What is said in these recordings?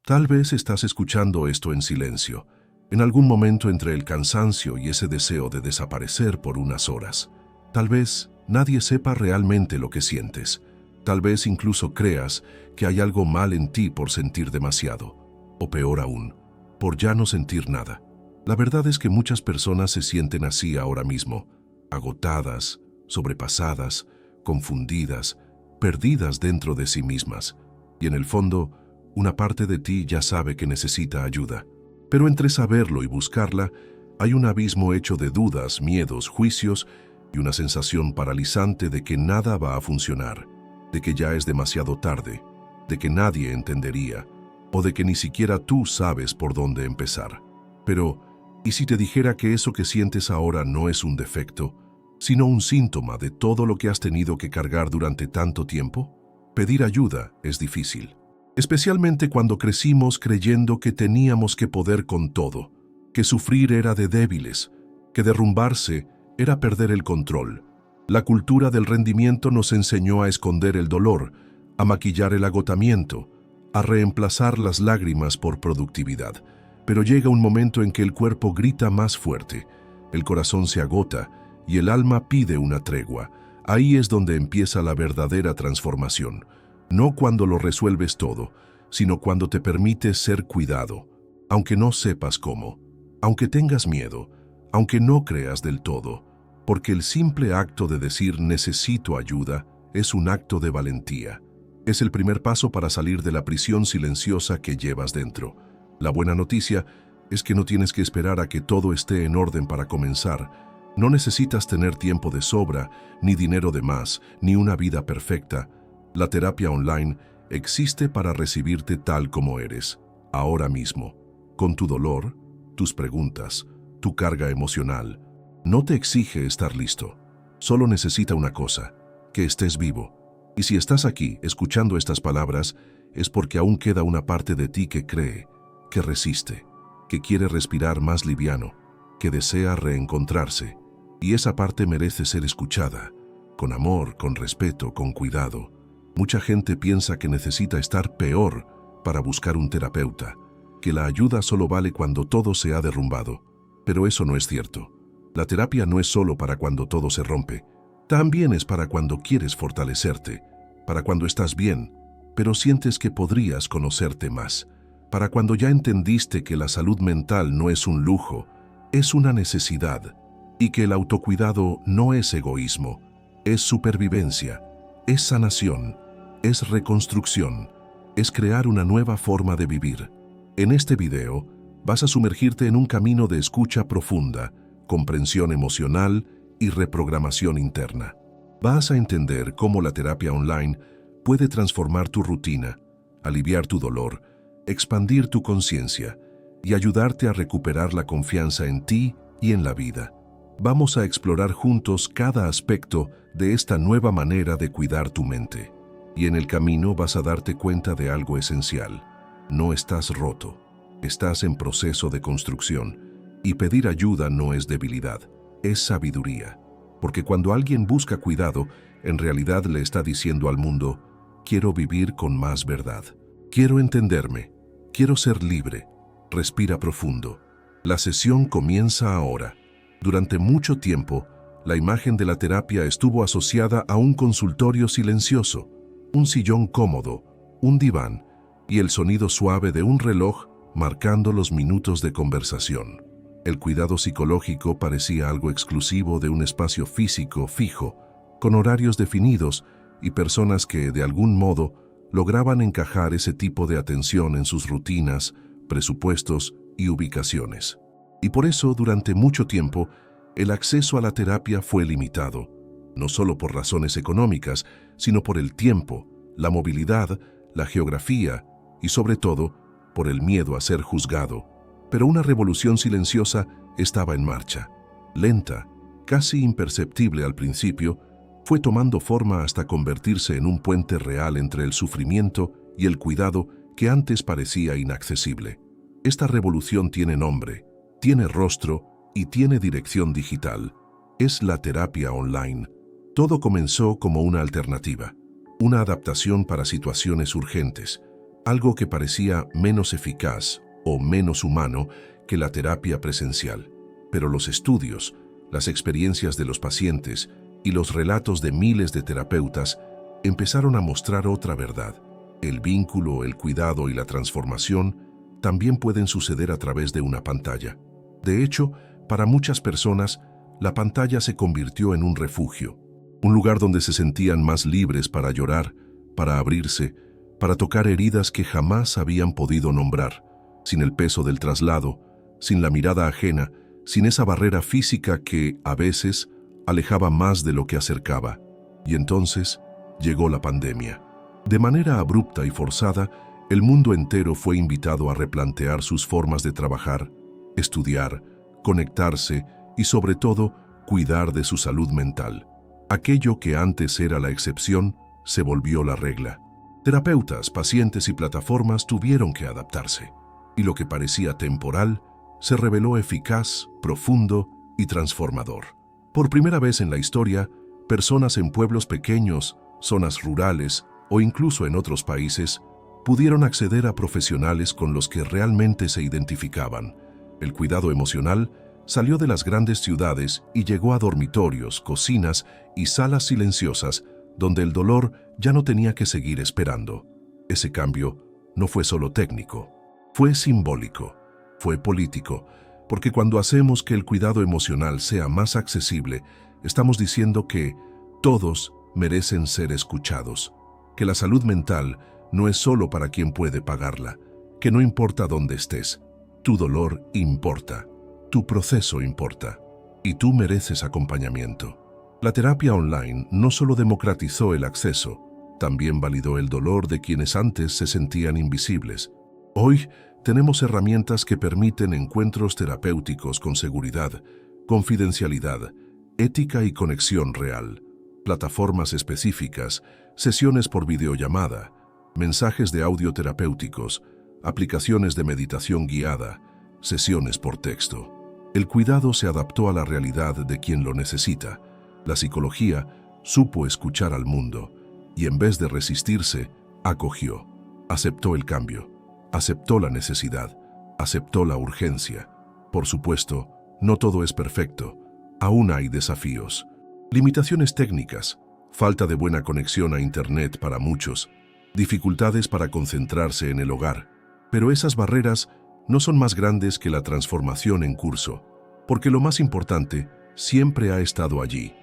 Tal vez estás escuchando esto en silencio, en algún momento entre el cansancio y ese deseo de desaparecer por unas horas. Tal vez nadie sepa realmente lo que sientes. Tal vez incluso creas que hay algo mal en ti por sentir demasiado, o peor aún, por ya no sentir nada. La verdad es que muchas personas se sienten así ahora mismo, agotadas, sobrepasadas, confundidas, perdidas dentro de sí mismas. Y en el fondo, una parte de ti ya sabe que necesita ayuda. Pero entre saberlo y buscarla, hay un abismo hecho de dudas, miedos, juicios y una sensación paralizante de que nada va a funcionar, de que ya es demasiado tarde, de que nadie entendería, o de que ni siquiera tú sabes por dónde empezar. Pero, ¿y si te dijera que eso que sientes ahora no es un defecto, sino un síntoma de todo lo que has tenido que cargar durante tanto tiempo? Pedir ayuda es difícil, especialmente cuando crecimos creyendo que teníamos que poder con todo, que sufrir era de débiles, que derrumbarse era perder el control. La cultura del rendimiento nos enseñó a esconder el dolor, a maquillar el agotamiento, a reemplazar las lágrimas por productividad. Pero llega un momento en que el cuerpo grita más fuerte, el corazón se agota y el alma pide una tregua. Ahí es donde empieza la verdadera transformación. No cuando lo resuelves todo, sino cuando te permites ser cuidado, aunque no sepas cómo, aunque tengas miedo, aunque no creas del todo, porque el simple acto de decir necesito ayuda es un acto de valentía. Es el primer paso para salir de la prisión silenciosa que llevas dentro. La buena noticia es que no tienes que esperar a que todo esté en orden para comenzar. No necesitas tener tiempo de sobra, ni dinero de más, ni una vida perfecta. La terapia online existe para recibirte tal como eres, ahora mismo, con tu dolor, tus preguntas, tu carga emocional. No te exige estar listo, solo necesita una cosa, que estés vivo. Y si estás aquí escuchando estas palabras, es porque aún queda una parte de ti que cree, que resiste, que quiere respirar más liviano, que desea reencontrarse. Y esa parte merece ser escuchada, con amor, con respeto, con cuidado. Mucha gente piensa que necesita estar peor para buscar un terapeuta, que la ayuda solo vale cuando todo se ha derrumbado. Pero eso no es cierto. La terapia no es solo para cuando todo se rompe. También es para cuando quieres fortalecerte, para cuando estás bien, pero sientes que podrías conocerte más, para cuando ya entendiste que la salud mental no es un lujo, es una necesidad, y que el autocuidado no es egoísmo, es supervivencia, es sanación, es reconstrucción, es crear una nueva forma de vivir. En este video vas a sumergirte en un camino de escucha profunda, comprensión emocional y reprogramación interna. Vas a entender cómo la terapia online puede transformar tu rutina, aliviar tu dolor, expandir tu conciencia y ayudarte a recuperar la confianza en ti y en la vida. Vamos a explorar juntos cada aspecto de esta nueva manera de cuidar tu mente. Y en el camino vas a darte cuenta de algo esencial. No estás roto, estás en proceso de construcción. Y pedir ayuda no es debilidad, es sabiduría. Porque cuando alguien busca cuidado, en realidad le está diciendo al mundo, quiero vivir con más verdad. Quiero entenderme, quiero ser libre. Respira profundo. La sesión comienza ahora. Durante mucho tiempo, la imagen de la terapia estuvo asociada a un consultorio silencioso, un sillón cómodo, un diván y el sonido suave de un reloj marcando los minutos de conversación. El cuidado psicológico parecía algo exclusivo de un espacio físico fijo, con horarios definidos y personas que, de algún modo, lograban encajar ese tipo de atención en sus rutinas, presupuestos y ubicaciones. Y por eso, durante mucho tiempo, el acceso a la terapia fue limitado, no solo por razones económicas, sino por el tiempo, la movilidad, la geografía y, sobre todo, por el miedo a ser juzgado. Pero una revolución silenciosa estaba en marcha. Lenta, casi imperceptible al principio, fue tomando forma hasta convertirse en un puente real entre el sufrimiento y el cuidado que antes parecía inaccesible. Esta revolución tiene nombre, tiene rostro y tiene dirección digital. Es la terapia online. Todo comenzó como una alternativa, una adaptación para situaciones urgentes, algo que parecía menos eficaz o menos humano que la terapia presencial. Pero los estudios, las experiencias de los pacientes y los relatos de miles de terapeutas empezaron a mostrar otra verdad. El vínculo, el cuidado y la transformación también pueden suceder a través de una pantalla. De hecho, para muchas personas, la pantalla se convirtió en un refugio, un lugar donde se sentían más libres para llorar, para abrirse, para tocar heridas que jamás habían podido nombrar, sin el peso del traslado, sin la mirada ajena, sin esa barrera física que, a veces, alejaba más de lo que acercaba. Y entonces llegó la pandemia. De manera abrupta y forzada, el mundo entero fue invitado a replantear sus formas de trabajar, estudiar, conectarse y, sobre todo, cuidar de su salud mental. Aquello que antes era la excepción se volvió la regla. Terapeutas, pacientes y plataformas tuvieron que adaptarse, y lo que parecía temporal se reveló eficaz, profundo y transformador. Por primera vez en la historia, personas en pueblos pequeños, zonas rurales o incluso en otros países pudieron acceder a profesionales con los que realmente se identificaban. El cuidado emocional salió de las grandes ciudades y llegó a dormitorios, cocinas y salas silenciosas donde el dolor ya no tenía que seguir esperando. Ese cambio no fue solo técnico, fue simbólico, fue político, porque cuando hacemos que el cuidado emocional sea más accesible, estamos diciendo que todos merecen ser escuchados, que la salud mental no es solo para quien puede pagarla, que no importa dónde estés, tu dolor importa, tu proceso importa, y tú mereces acompañamiento. La terapia online no solo democratizó el acceso, también validó el dolor de quienes antes se sentían invisibles. Hoy tenemos herramientas que permiten encuentros terapéuticos con seguridad, confidencialidad, ética y conexión real, plataformas específicas, sesiones por videollamada, mensajes de audio terapéuticos, aplicaciones de meditación guiada, sesiones por texto. El cuidado se adaptó a la realidad de quien lo necesita. La psicología supo escuchar al mundo y en vez de resistirse, acogió, aceptó el cambio, aceptó la necesidad, aceptó la urgencia. Por supuesto, no todo es perfecto, aún hay desafíos. Limitaciones técnicas, falta de buena conexión a Internet para muchos, dificultades para concentrarse en el hogar. Pero esas barreras no son más grandes que la transformación en curso, porque lo más importante siempre ha estado allí.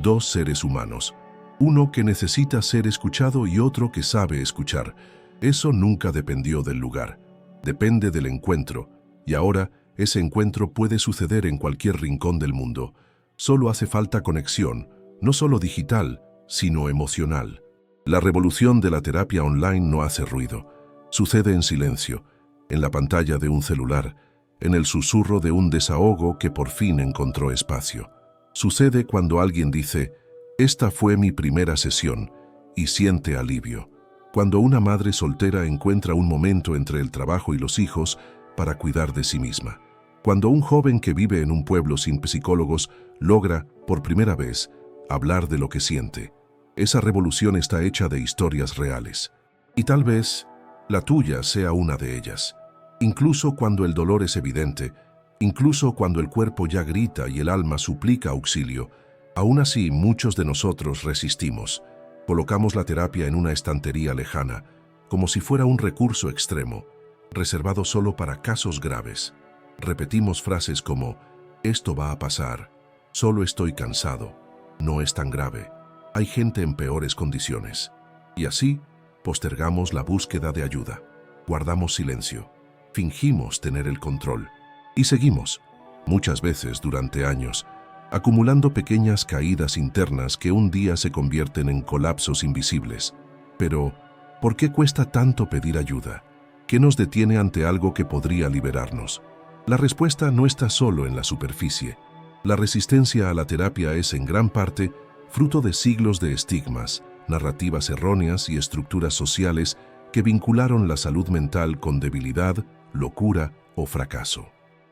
Dos seres humanos, uno que necesita ser escuchado y otro que sabe escuchar. Eso nunca dependió del lugar, depende del encuentro, y ahora ese encuentro puede suceder en cualquier rincón del mundo. Solo hace falta conexión, no solo digital, sino emocional. La revolución de la terapia online no hace ruido, sucede en silencio, en la pantalla de un celular, en el susurro de un desahogo que por fin encontró espacio. Sucede cuando alguien dice, «Esta fue mi primera sesión», y siente alivio. Cuando una madre soltera encuentra un momento entre el trabajo y los hijos para cuidar de sí misma. Cuando un joven que vive en un pueblo sin psicólogos logra, por primera vez, hablar de lo que siente. Esa revolución está hecha de historias reales. Y tal vez la tuya sea una de ellas. Incluso cuando el dolor es evidente, incluso cuando el cuerpo ya grita y el alma suplica auxilio, aún así muchos de nosotros resistimos. Colocamos la terapia en una estantería lejana, como si fuera un recurso extremo, reservado solo para casos graves. Repetimos frases como, «Esto va a pasar», «Solo estoy cansado», «No es tan grave», «Hay gente en peores condiciones». Y así, postergamos la búsqueda de ayuda. Guardamos silencio. Fingimos tener el control. Y seguimos, muchas veces durante años, acumulando pequeñas caídas internas que un día se convierten en colapsos invisibles. Pero, ¿por qué cuesta tanto pedir ayuda? ¿Qué nos detiene ante algo que podría liberarnos? La respuesta no está solo en la superficie. La resistencia a la terapia es en gran parte fruto de siglos de estigmas, narrativas erróneas y estructuras sociales que vincularon la salud mental con debilidad, locura o fracaso.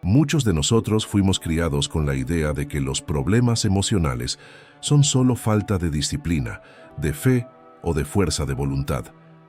Muchos de nosotros fuimos criados con la idea de que los problemas emocionales son solo falta de disciplina, de fe o de fuerza de voluntad.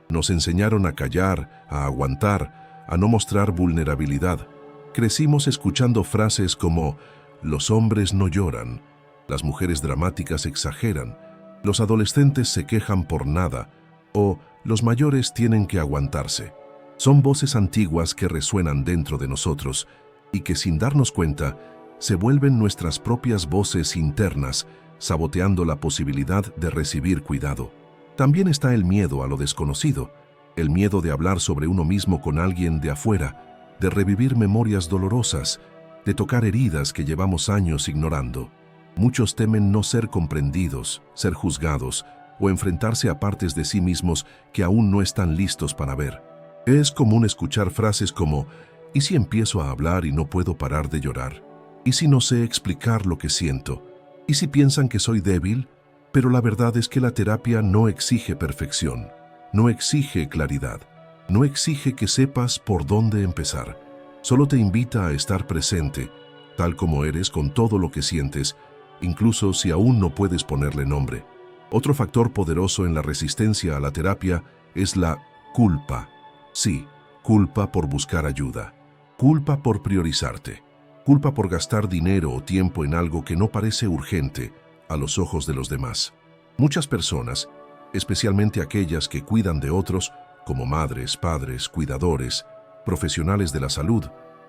Nos enseñaron a callar, a aguantar, a no mostrar vulnerabilidad. Crecimos escuchando frases como «los hombres no lloran», «las mujeres dramáticas exageran», «los adolescentes se quejan por nada» o «los mayores tienen que aguantarse». Son voces antiguas que resuenan dentro de nosotros y que, sin darnos cuenta, se vuelven nuestras propias voces internas, saboteando la posibilidad de recibir cuidado. También está el miedo a lo desconocido, el miedo de hablar sobre uno mismo con alguien de afuera, de revivir memorias dolorosas, de tocar heridas que llevamos años ignorando. Muchos temen no ser comprendidos, ser juzgados o enfrentarse a partes de sí mismos que aún no están listos para ver. Es común escuchar frases como «¿y si empiezo a hablar y no puedo parar de llorar? ¿Y si no sé explicar lo que siento? ¿Y si piensan que soy débil?». Pero la verdad es que la terapia no exige perfección, no exige claridad, no exige que sepas por dónde empezar. Solo te invita a estar presente, tal como eres, con todo lo que sientes, incluso si aún no puedes ponerle nombre. Otro factor poderoso en la resistencia a la terapia es la culpa. Sí, culpa por buscar ayuda, culpa por priorizarte, culpa por gastar dinero o tiempo en algo que no parece urgente a los ojos de los demás. Muchas personas, especialmente aquellas que cuidan de otros, como madres, padres, cuidadores, profesionales de la salud,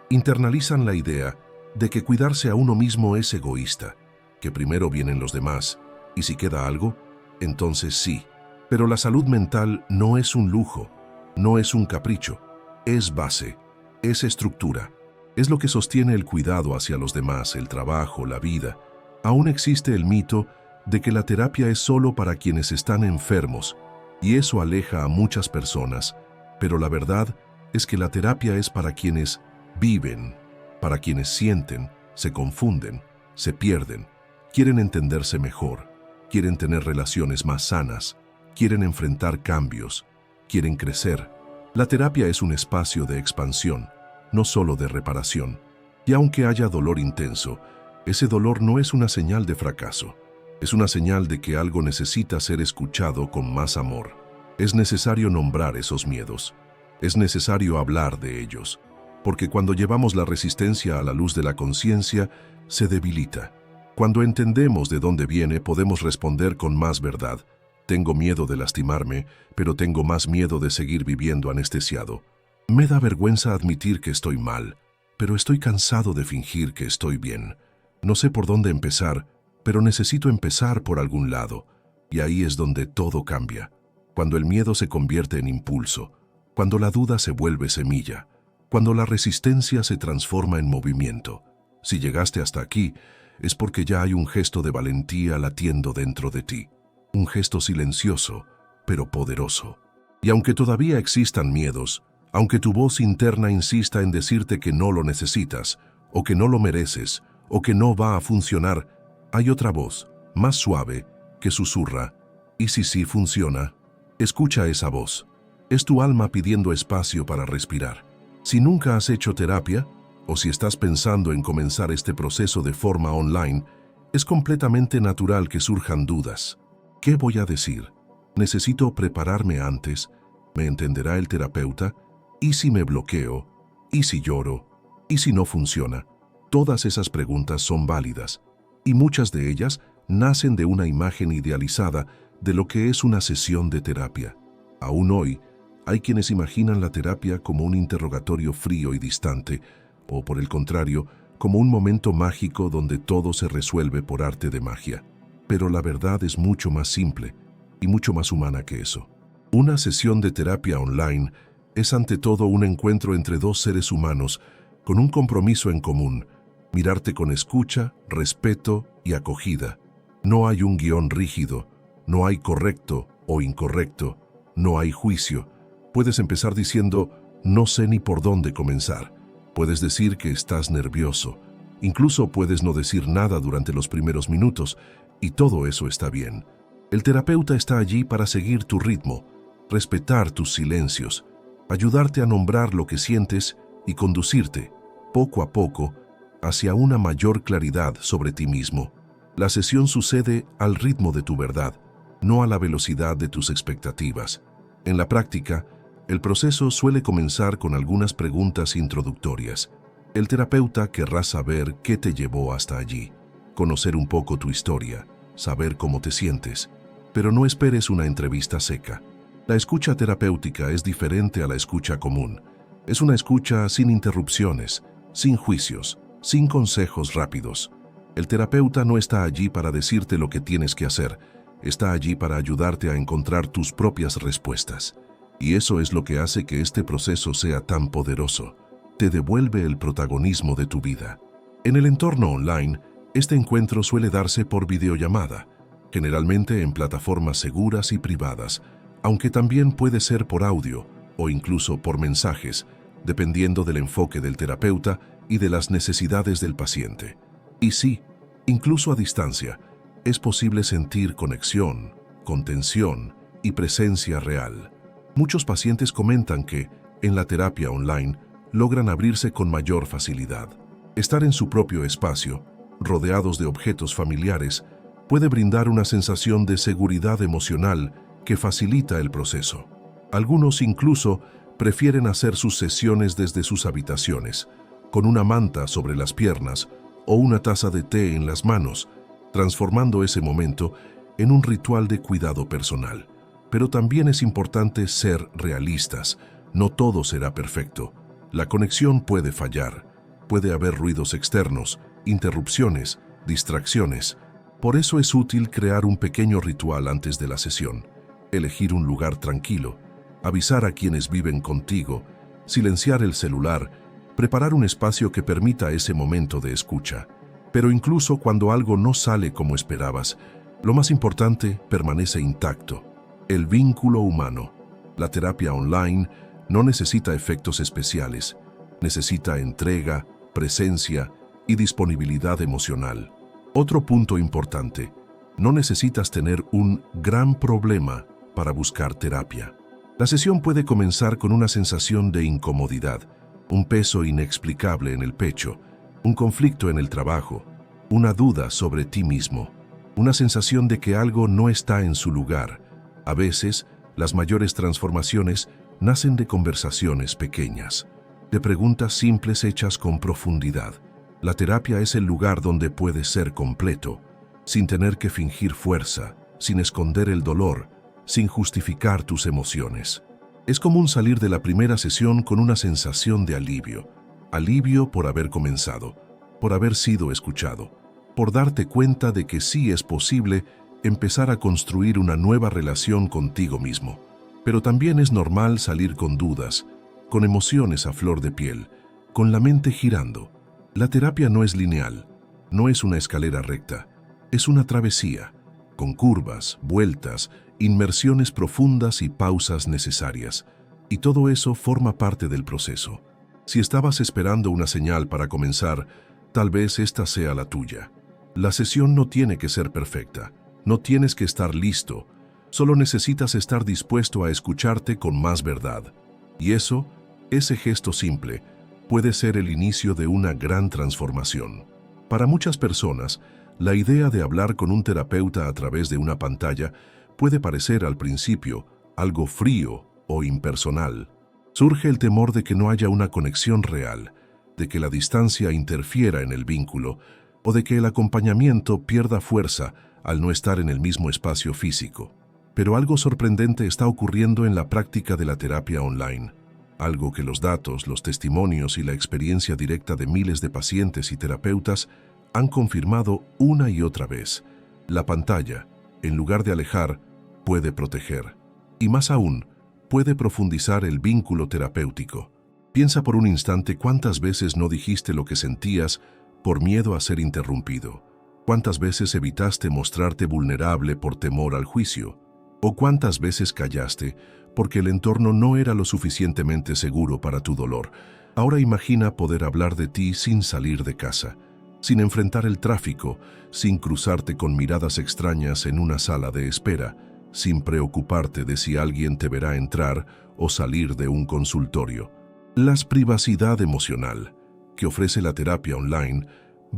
internalizan la idea de que cuidarse a uno mismo es egoísta, que primero vienen los demás, y si queda algo, entonces sí. Pero la salud mental no es un lujo, no es un capricho, es base, es estructura, es lo que sostiene el cuidado hacia los demás, el trabajo, la vida. Aún existe el mito de que la terapia es solo para quienes están enfermos, y eso aleja a muchas personas, pero la verdad es que la terapia es para quienes viven, para quienes sienten, se confunden, se pierden, quieren entenderse mejor, quieren tener relaciones más sanas, quieren enfrentar cambios, quieren crecer. La terapia es un espacio de expansión, no solo de reparación. Y aunque haya dolor intenso, ese dolor no es una señal de fracaso. Es una señal de que algo necesita ser escuchado con más amor. Es necesario nombrar esos miedos. Es necesario hablar de ellos. Porque cuando llevamos la resistencia a la luz de la conciencia, se debilita. Cuando entendemos de dónde viene, podemos responder con más verdad. Tengo miedo de lastimarme, pero tengo más miedo de seguir viviendo anestesiado. Me da vergüenza admitir que estoy mal, pero estoy cansado de fingir que estoy bien. No sé por dónde empezar, pero necesito empezar por algún lado. Y ahí es donde todo cambia. Cuando el miedo se convierte en impulso, cuando la duda se vuelve semilla, cuando la resistencia se transforma en movimiento. Si llegaste hasta aquí, es porque ya hay un gesto de valentía latiendo dentro de ti. Un gesto silencioso, pero poderoso. Y aunque todavía existan miedos, aunque tu voz interna insista en decirte que no lo necesitas, o que no lo mereces, o que no va a funcionar, hay otra voz, más suave, que susurra. ¿Y si sí funciona? Escucha esa voz. Es tu alma pidiendo espacio para respirar. Si nunca has hecho terapia, o si estás pensando en comenzar este proceso de forma online, es completamente natural que surjan dudas. ¿Qué voy a decir? ¿Necesito prepararme antes? ¿Me entenderá el terapeuta? ¿Y si me bloqueo? ¿Y si lloro? ¿Y si no funciona? Todas esas preguntas son válidas, y muchas de ellas nacen de una imagen idealizada de lo que es una sesión de terapia. Aún hoy, hay quienes imaginan la terapia como un interrogatorio frío y distante, o por el contrario, como un momento mágico donde todo se resuelve por arte de magia. Pero la verdad es mucho más simple y mucho más humana que eso. Una sesión de terapia online es ante todo un encuentro entre dos seres humanos con un compromiso en común: mirarte con escucha, respeto y acogida. No hay un guión rígido, no hay correcto o incorrecto, no hay juicio. Puedes empezar diciendo, no sé ni por dónde comenzar. Puedes decir que estás nervioso. Incluso puedes no decir nada durante los primeros minutos, y todo eso está bien. El terapeuta está allí para seguir tu ritmo, respetar tus silencios, ayudarte a nombrar lo que sientes y conducirte, poco a poco, hacia una mayor claridad sobre ti mismo. La sesión sucede al ritmo de tu verdad, no a la velocidad de tus expectativas. En la práctica, el proceso suele comenzar con algunas preguntas introductorias. El terapeuta querrá saber qué te llevó hasta allí, conocer un poco tu historia, saber cómo te sientes, pero no esperes una entrevista seca. La escucha terapéutica es diferente a la escucha común. Es una escucha sin interrupciones, sin juicios, sin consejos rápidos. El terapeuta no está allí para decirte lo que tienes que hacer, está allí para ayudarte a encontrar tus propias respuestas. Y eso es lo que hace que este proceso sea tan poderoso. Te devuelve el protagonismo de tu vida. En el entorno online, este encuentro suele darse por videollamada, generalmente en plataformas seguras y privadas, aunque también puede ser por audio o incluso por mensajes, dependiendo del enfoque del terapeuta y de las necesidades del paciente. Y sí, incluso a distancia, es posible sentir conexión, contención y presencia real. Muchos pacientes comentan que, en la terapia online, logran abrirse con mayor facilidad. Estar en su propio espacio, rodeados de objetos familiares, puede brindar una sensación de seguridad emocional que facilita el proceso. Algunos incluso prefieren hacer sus sesiones desde sus habitaciones, con una manta sobre las piernas o una taza de té en las manos, transformando ese momento en un ritual de cuidado personal. Pero también es importante ser realistas. No todo será perfecto. La conexión puede fallar, puede haber ruidos externos, interrupciones, distracciones. Por eso es útil crear un pequeño ritual antes de la sesión, elegir un lugar tranquilo, avisar a quienes viven contigo, silenciar el celular, preparar un espacio que permita ese momento de escucha. Pero incluso cuando algo no sale como esperabas, lo más importante permanece intacto: el vínculo humano. La terapia online no necesita efectos especiales, necesita entrega, presencia y disponibilidad emocional. Otro punto importante: no necesitas tener un gran problema para buscar terapia. La sesión puede comenzar con una sensación de incomodidad, un peso inexplicable en el pecho, un conflicto en el trabajo, una duda sobre ti mismo, una sensación de que algo no está en su lugar. A veces, las mayores transformaciones nacen de conversaciones pequeñas, de preguntas simples hechas con profundidad. La terapia es el lugar donde puedes ser completo, sin tener que fingir fuerza, sin esconder el dolor, sin justificar tus emociones. Es común salir de la primera sesión con una sensación de alivio. Alivio por haber comenzado, por haber sido escuchado, por darte cuenta de que sí es posible empezar a construir una nueva relación contigo mismo. Pero también es normal salir con dudas, con emociones a flor de piel, con la mente girando. La terapia no es lineal, no es una escalera recta, es una travesía, con curvas, vueltas, inmersiones profundas y pausas necesarias. Y todo eso forma parte del proceso. Si estabas esperando una señal para comenzar, tal vez esta sea la tuya. La sesión no tiene que ser perfecta, no tienes que estar listo, solo necesitas estar dispuesto a escucharte con más verdad. Y eso, ese gesto simple, puede ser el inicio de una gran transformación. Para muchas personas, la idea de hablar con un terapeuta a través de una pantalla puede parecer al principio algo frío o impersonal. Surge el temor de que no haya una conexión real, de que la distancia interfiera en el vínculo o de que el acompañamiento pierda fuerza al no estar en el mismo espacio físico. Pero algo sorprendente está ocurriendo en la práctica de la terapia online. Algo que los datos, los testimonios y la experiencia directa de miles de pacientes y terapeutas han confirmado una y otra vez. La pantalla, en lugar de alejar, puede proteger. Y más aún, puede profundizar el vínculo terapéutico. Piensa por un instante cuántas veces no dijiste lo que sentías por miedo a ser interrumpido. ¿Cuántas veces evitaste mostrarte vulnerable por temor al juicio? ¿O cuántas veces callaste porque el entorno no era lo suficientemente seguro para tu dolor? Ahora imagina poder hablar de ti sin salir de casa, sin enfrentar el tráfico, sin cruzarte con miradas extrañas en una sala de espera, sin preocuparte de si alguien te verá entrar o salir de un consultorio. La privacidad emocional que ofrece la terapia online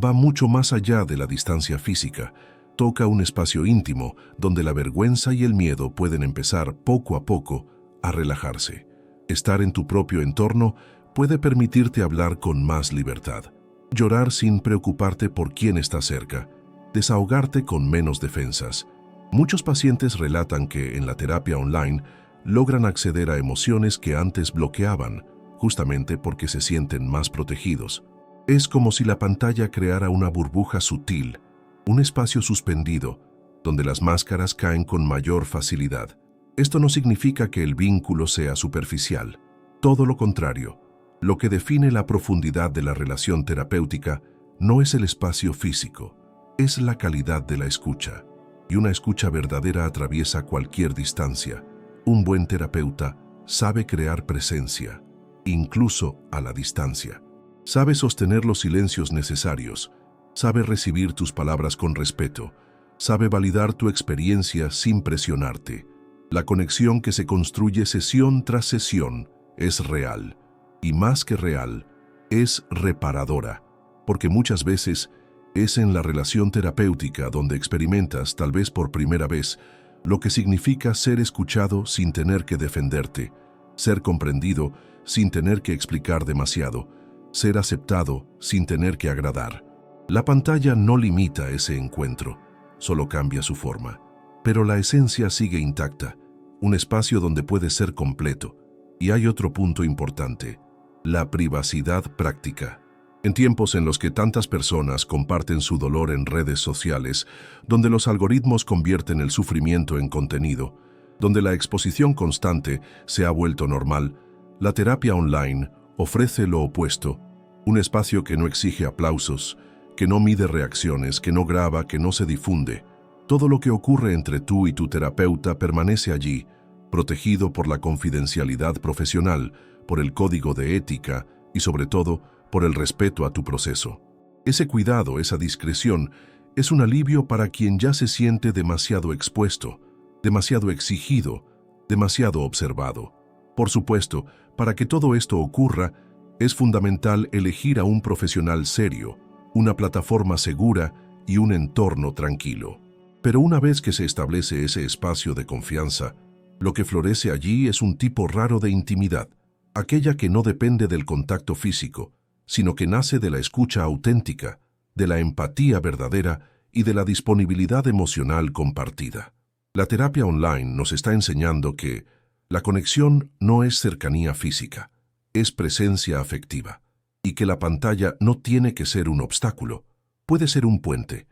va mucho más allá de la distancia física. Toca un espacio íntimo donde la vergüenza y el miedo pueden empezar poco a poco a relajarse. Estar en tu propio entorno puede permitirte hablar con más libertad, llorar sin preocuparte por quién está cerca, desahogarte con menos defensas. Muchos pacientes relatan que en la terapia online logran acceder a emociones que antes bloqueaban, justamente porque se sienten más protegidos. Es como si la pantalla creara una burbuja sutil, un espacio suspendido, donde las máscaras caen con mayor facilidad. Esto no significa que el vínculo sea superficial. Todo lo contrario. Lo que define la profundidad de la relación terapéutica no es el espacio físico, es la calidad de la escucha. Y una escucha verdadera atraviesa cualquier distancia. Un buen terapeuta sabe crear presencia, incluso a la distancia. Sabe sostener los silencios necesarios, sabe recibir tus palabras con respeto, sabe validar tu experiencia sin presionarte. La conexión que se construye sesión tras sesión es real, y más que real, es reparadora, porque muchas veces es en la relación terapéutica donde experimentas, tal vez por primera vez, lo que significa ser escuchado sin tener que defenderte, ser comprendido sin tener que explicar demasiado, ser aceptado sin tener que agradar. La pantalla no limita ese encuentro, solo cambia su forma, pero la esencia sigue intacta, un espacio donde puedes ser completo. Y hay otro punto importante, la privacidad práctica. En tiempos en los que tantas personas comparten su dolor en redes sociales, donde los algoritmos convierten el sufrimiento en contenido, donde la exposición constante se ha vuelto normal, la terapia online ofrece lo opuesto, un espacio que no exige aplausos, que no mide reacciones, que no graba, que no se difunde. Todo lo que ocurre entre tú y tu terapeuta permanece allí, protegido por la confidencialidad profesional, por el código de ética y sobre todo por el respeto a tu proceso. Ese cuidado, esa discreción, es un alivio para quien ya se siente demasiado expuesto, demasiado exigido, demasiado observado. Por supuesto, para que todo esto ocurra, es fundamental elegir a un profesional serio, una plataforma segura y un entorno tranquilo. Pero una vez que se establece ese espacio de confianza, lo que florece allí es un tipo raro de intimidad, aquella que no depende del contacto físico, sino que nace de la escucha auténtica, de la empatía verdadera y de la disponibilidad emocional compartida. La terapia online nos está enseñando que la conexión no es cercanía física, es presencia afectiva, y que la pantalla no tiene que ser un obstáculo, puede ser un puente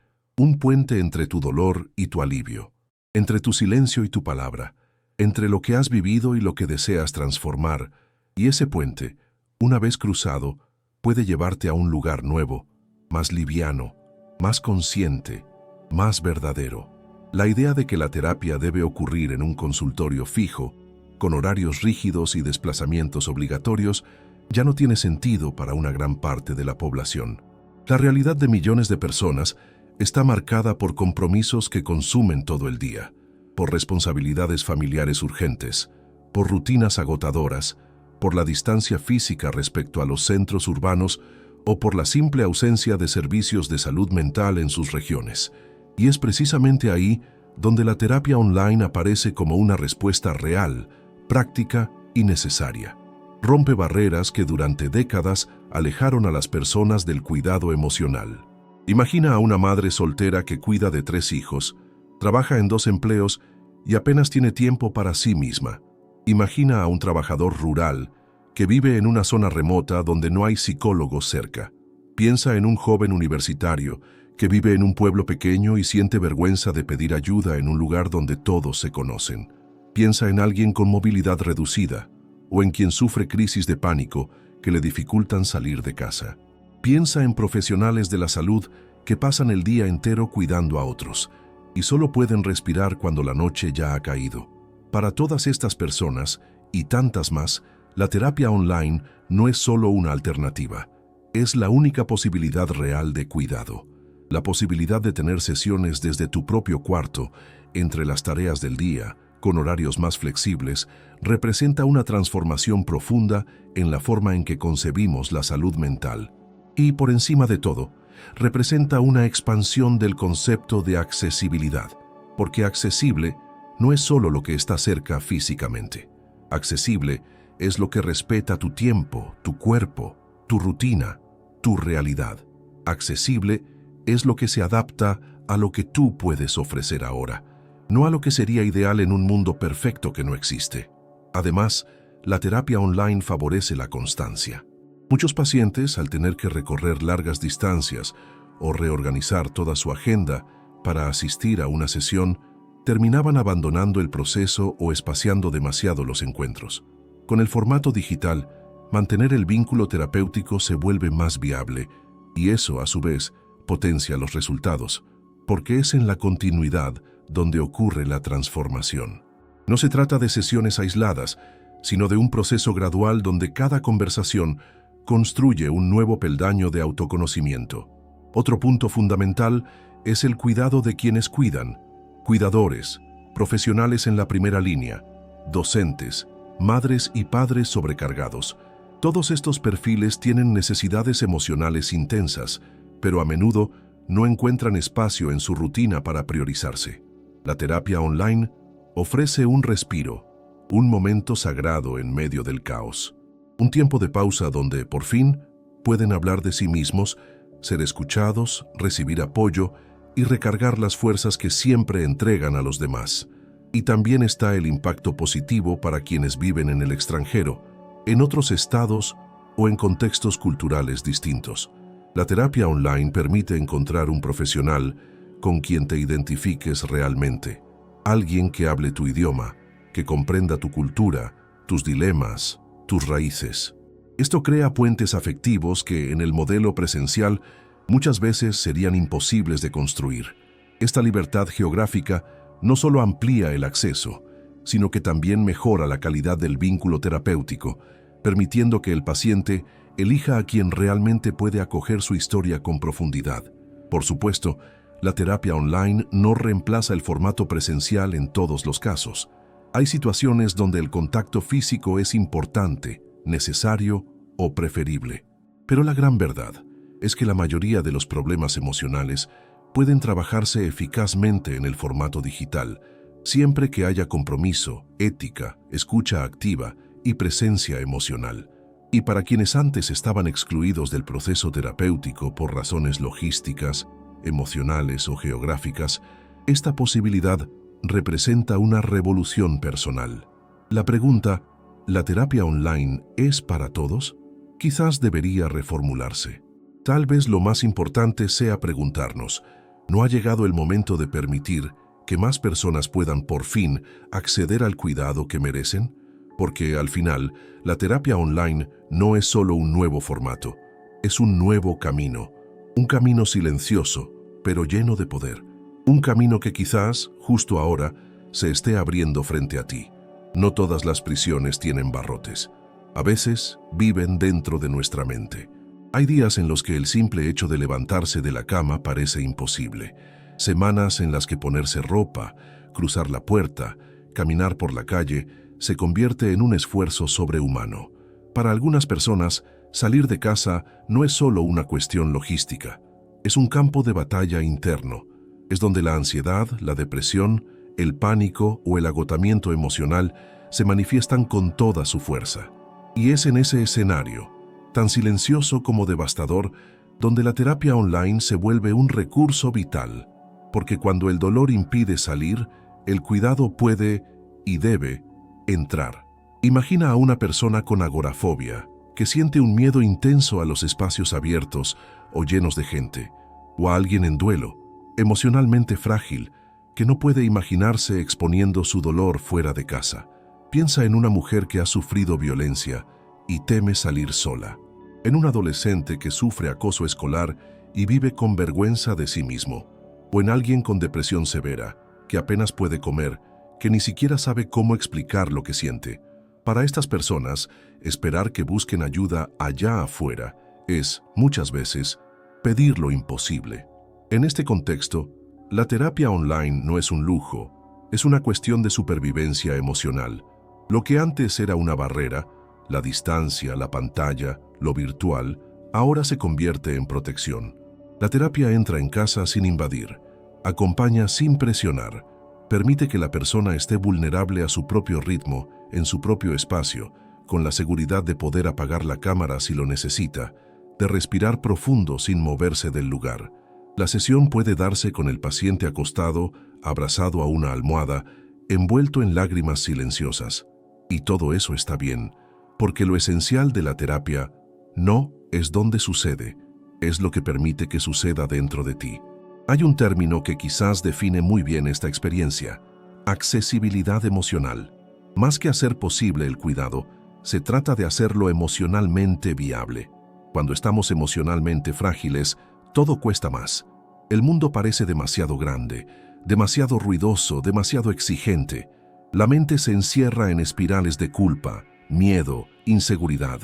entre tu dolor y tu alivio, entre tu silencio y tu palabra, entre lo que has vivido y lo que deseas transformar, y ese puente, una vez cruzado, puede llevarte a un lugar nuevo, más liviano, más consciente, más verdadero. La idea de que la terapia debe ocurrir en un consultorio fijo, con horarios rígidos y desplazamientos obligatorios, ya no tiene sentido para una gran parte de la población. La realidad de millones de personas está marcada por compromisos que consumen todo el día, por responsabilidades familiares urgentes, por rutinas agotadoras, por la distancia física respecto a los centros urbanos o por la simple ausencia de servicios de salud mental en sus regiones. Y es precisamente ahí donde la terapia online aparece como una respuesta real, práctica y necesaria. Rompe barreras que durante décadas alejaron a las personas del cuidado emocional. Imagina a una madre soltera que cuida de 3 hijos, trabaja en 2 empleos y apenas tiene tiempo para sí misma. Imagina a un trabajador rural que vive en una zona remota donde no hay psicólogos cerca. Piensa en un joven universitario que vive en un pueblo pequeño y siente vergüenza de pedir ayuda en un lugar donde todos se conocen. Piensa en alguien con movilidad reducida o en quien sufre crisis de pánico que le dificultan salir de casa. Piensa en profesionales de la salud que pasan el día entero cuidando a otros y solo pueden respirar cuando la noche ya ha caído. Para todas estas personas, y tantas más, la terapia online no es solo una alternativa, es la única posibilidad real de cuidado. La posibilidad de tener sesiones desde tu propio cuarto, entre las tareas del día, con horarios más flexibles, representa una transformación profunda en la forma en que concebimos la salud mental. Y, por encima de todo, representa una expansión del concepto de accesibilidad, porque accesible no es solo lo que está cerca físicamente. Accesible es lo que respeta tu tiempo, tu cuerpo, tu rutina, tu realidad. Accesible es lo que se adapta a lo que tú puedes ofrecer ahora, no a lo que sería ideal en un mundo perfecto que no existe. Además, la terapia online favorece la constancia. Muchos pacientes, al tener que recorrer largas distancias o reorganizar toda su agenda para asistir a una sesión, terminaban abandonando el proceso o espaciando demasiado los encuentros. Con el formato digital, mantener el vínculo terapéutico se vuelve más viable y eso, a su vez, potencia los resultados, porque es en la continuidad donde ocurre la transformación. No se trata de sesiones aisladas, sino de un proceso gradual donde cada conversación construye un nuevo peldaño de autoconocimiento. Otro punto fundamental es el cuidado de quienes cuidan: cuidadores, profesionales en la primera línea, docentes, madres y padres sobrecargados. Todos estos perfiles tienen necesidades emocionales intensas, pero a menudo no encuentran espacio en su rutina para priorizarse. La terapia online ofrece un respiro, un momento sagrado en medio del caos. Un tiempo de pausa donde, por fin, pueden hablar de sí mismos, ser escuchados, recibir apoyo y recargar las fuerzas que siempre entregan a los demás. Y también está el impacto positivo para quienes viven en el extranjero, en otros estados o en contextos culturales distintos. La terapia online permite encontrar un profesional con quien te identifiques realmente, alguien que hable tu idioma, que comprenda tu cultura, tus dilemas, tus raíces. Esto crea puentes afectivos que, en el modelo presencial, muchas veces serían imposibles de construir. Esta libertad geográfica no solo amplía el acceso, sino que también mejora la calidad del vínculo terapéutico, permitiendo que el paciente elija a quien realmente puede acoger su historia con profundidad. Por supuesto, la terapia online no reemplaza el formato presencial en todos los casos. Hay situaciones donde el contacto físico es importante, necesario o preferible. Pero la gran verdad es que la mayoría de los problemas emocionales pueden trabajarse eficazmente en el formato digital, siempre que haya compromiso, ética, escucha activa y presencia emocional. Y para quienes antes estaban excluidos del proceso terapéutico por razones logísticas, emocionales o geográficas, esta posibilidad representa una revolución personal. La pregunta, ¿la terapia online es para todos? Quizás debería reformularse. Tal vez lo más importante sea preguntarnos, ¿no ha llegado el momento de permitir que más personas puedan por fin acceder al cuidado que merecen? Porque al final, la terapia online no es solo un nuevo formato, es un nuevo camino, un camino silencioso, pero lleno de poder. Un camino que quizás, justo ahora, se esté abriendo frente a ti. No todas las prisiones tienen barrotes. A veces viven dentro de nuestra mente. Hay días en los que el simple hecho de levantarse de la cama parece imposible. Semanas en las que ponerse ropa, cruzar la puerta, caminar por la calle, se convierte en un esfuerzo sobrehumano. Para algunas personas, salir de casa no es solo una cuestión logística. Es un campo de batalla interno. Es donde la ansiedad, la depresión, el pánico o el agotamiento emocional se manifiestan con toda su fuerza. Y es en ese escenario, tan silencioso como devastador, donde la terapia online se vuelve un recurso vital, porque cuando el dolor impide salir, el cuidado puede y debe entrar. Imagina a una persona con agorafobia, que siente un miedo intenso a los espacios abiertos o llenos de gente, o a alguien en duelo, emocionalmente frágil, que no puede imaginarse exponiendo su dolor fuera de casa. Piensa en una mujer que ha sufrido violencia y teme salir sola, en un adolescente que sufre acoso escolar y vive con vergüenza de sí mismo, o en alguien con depresión severa, que apenas puede comer, que ni siquiera sabe cómo explicar lo que siente. Para estas personas, esperar que busquen ayuda allá afuera es, muchas veces, pedir lo imposible. En este contexto, la terapia online no es un lujo, es una cuestión de supervivencia emocional. Lo que antes era una barrera, la distancia, la pantalla, lo virtual, ahora se convierte en protección. La terapia entra en casa sin invadir, acompaña sin presionar, permite que la persona esté vulnerable a su propio ritmo en su propio espacio, con la seguridad de poder apagar la cámara si lo necesita, de respirar profundo sin moverse del lugar. La sesión puede darse con el paciente acostado, abrazado a una almohada, envuelto en lágrimas silenciosas. Y todo eso está bien, porque lo esencial de la terapia no es dónde sucede, es lo que permite que suceda dentro de ti. Hay un término que quizás define muy bien esta experiencia: accesibilidad emocional. Más que hacer posible el cuidado, se trata de hacerlo emocionalmente viable. Cuando estamos emocionalmente frágiles, todo cuesta más. El mundo parece demasiado grande, demasiado ruidoso, demasiado exigente. La mente se encierra en espirales de culpa, miedo, inseguridad.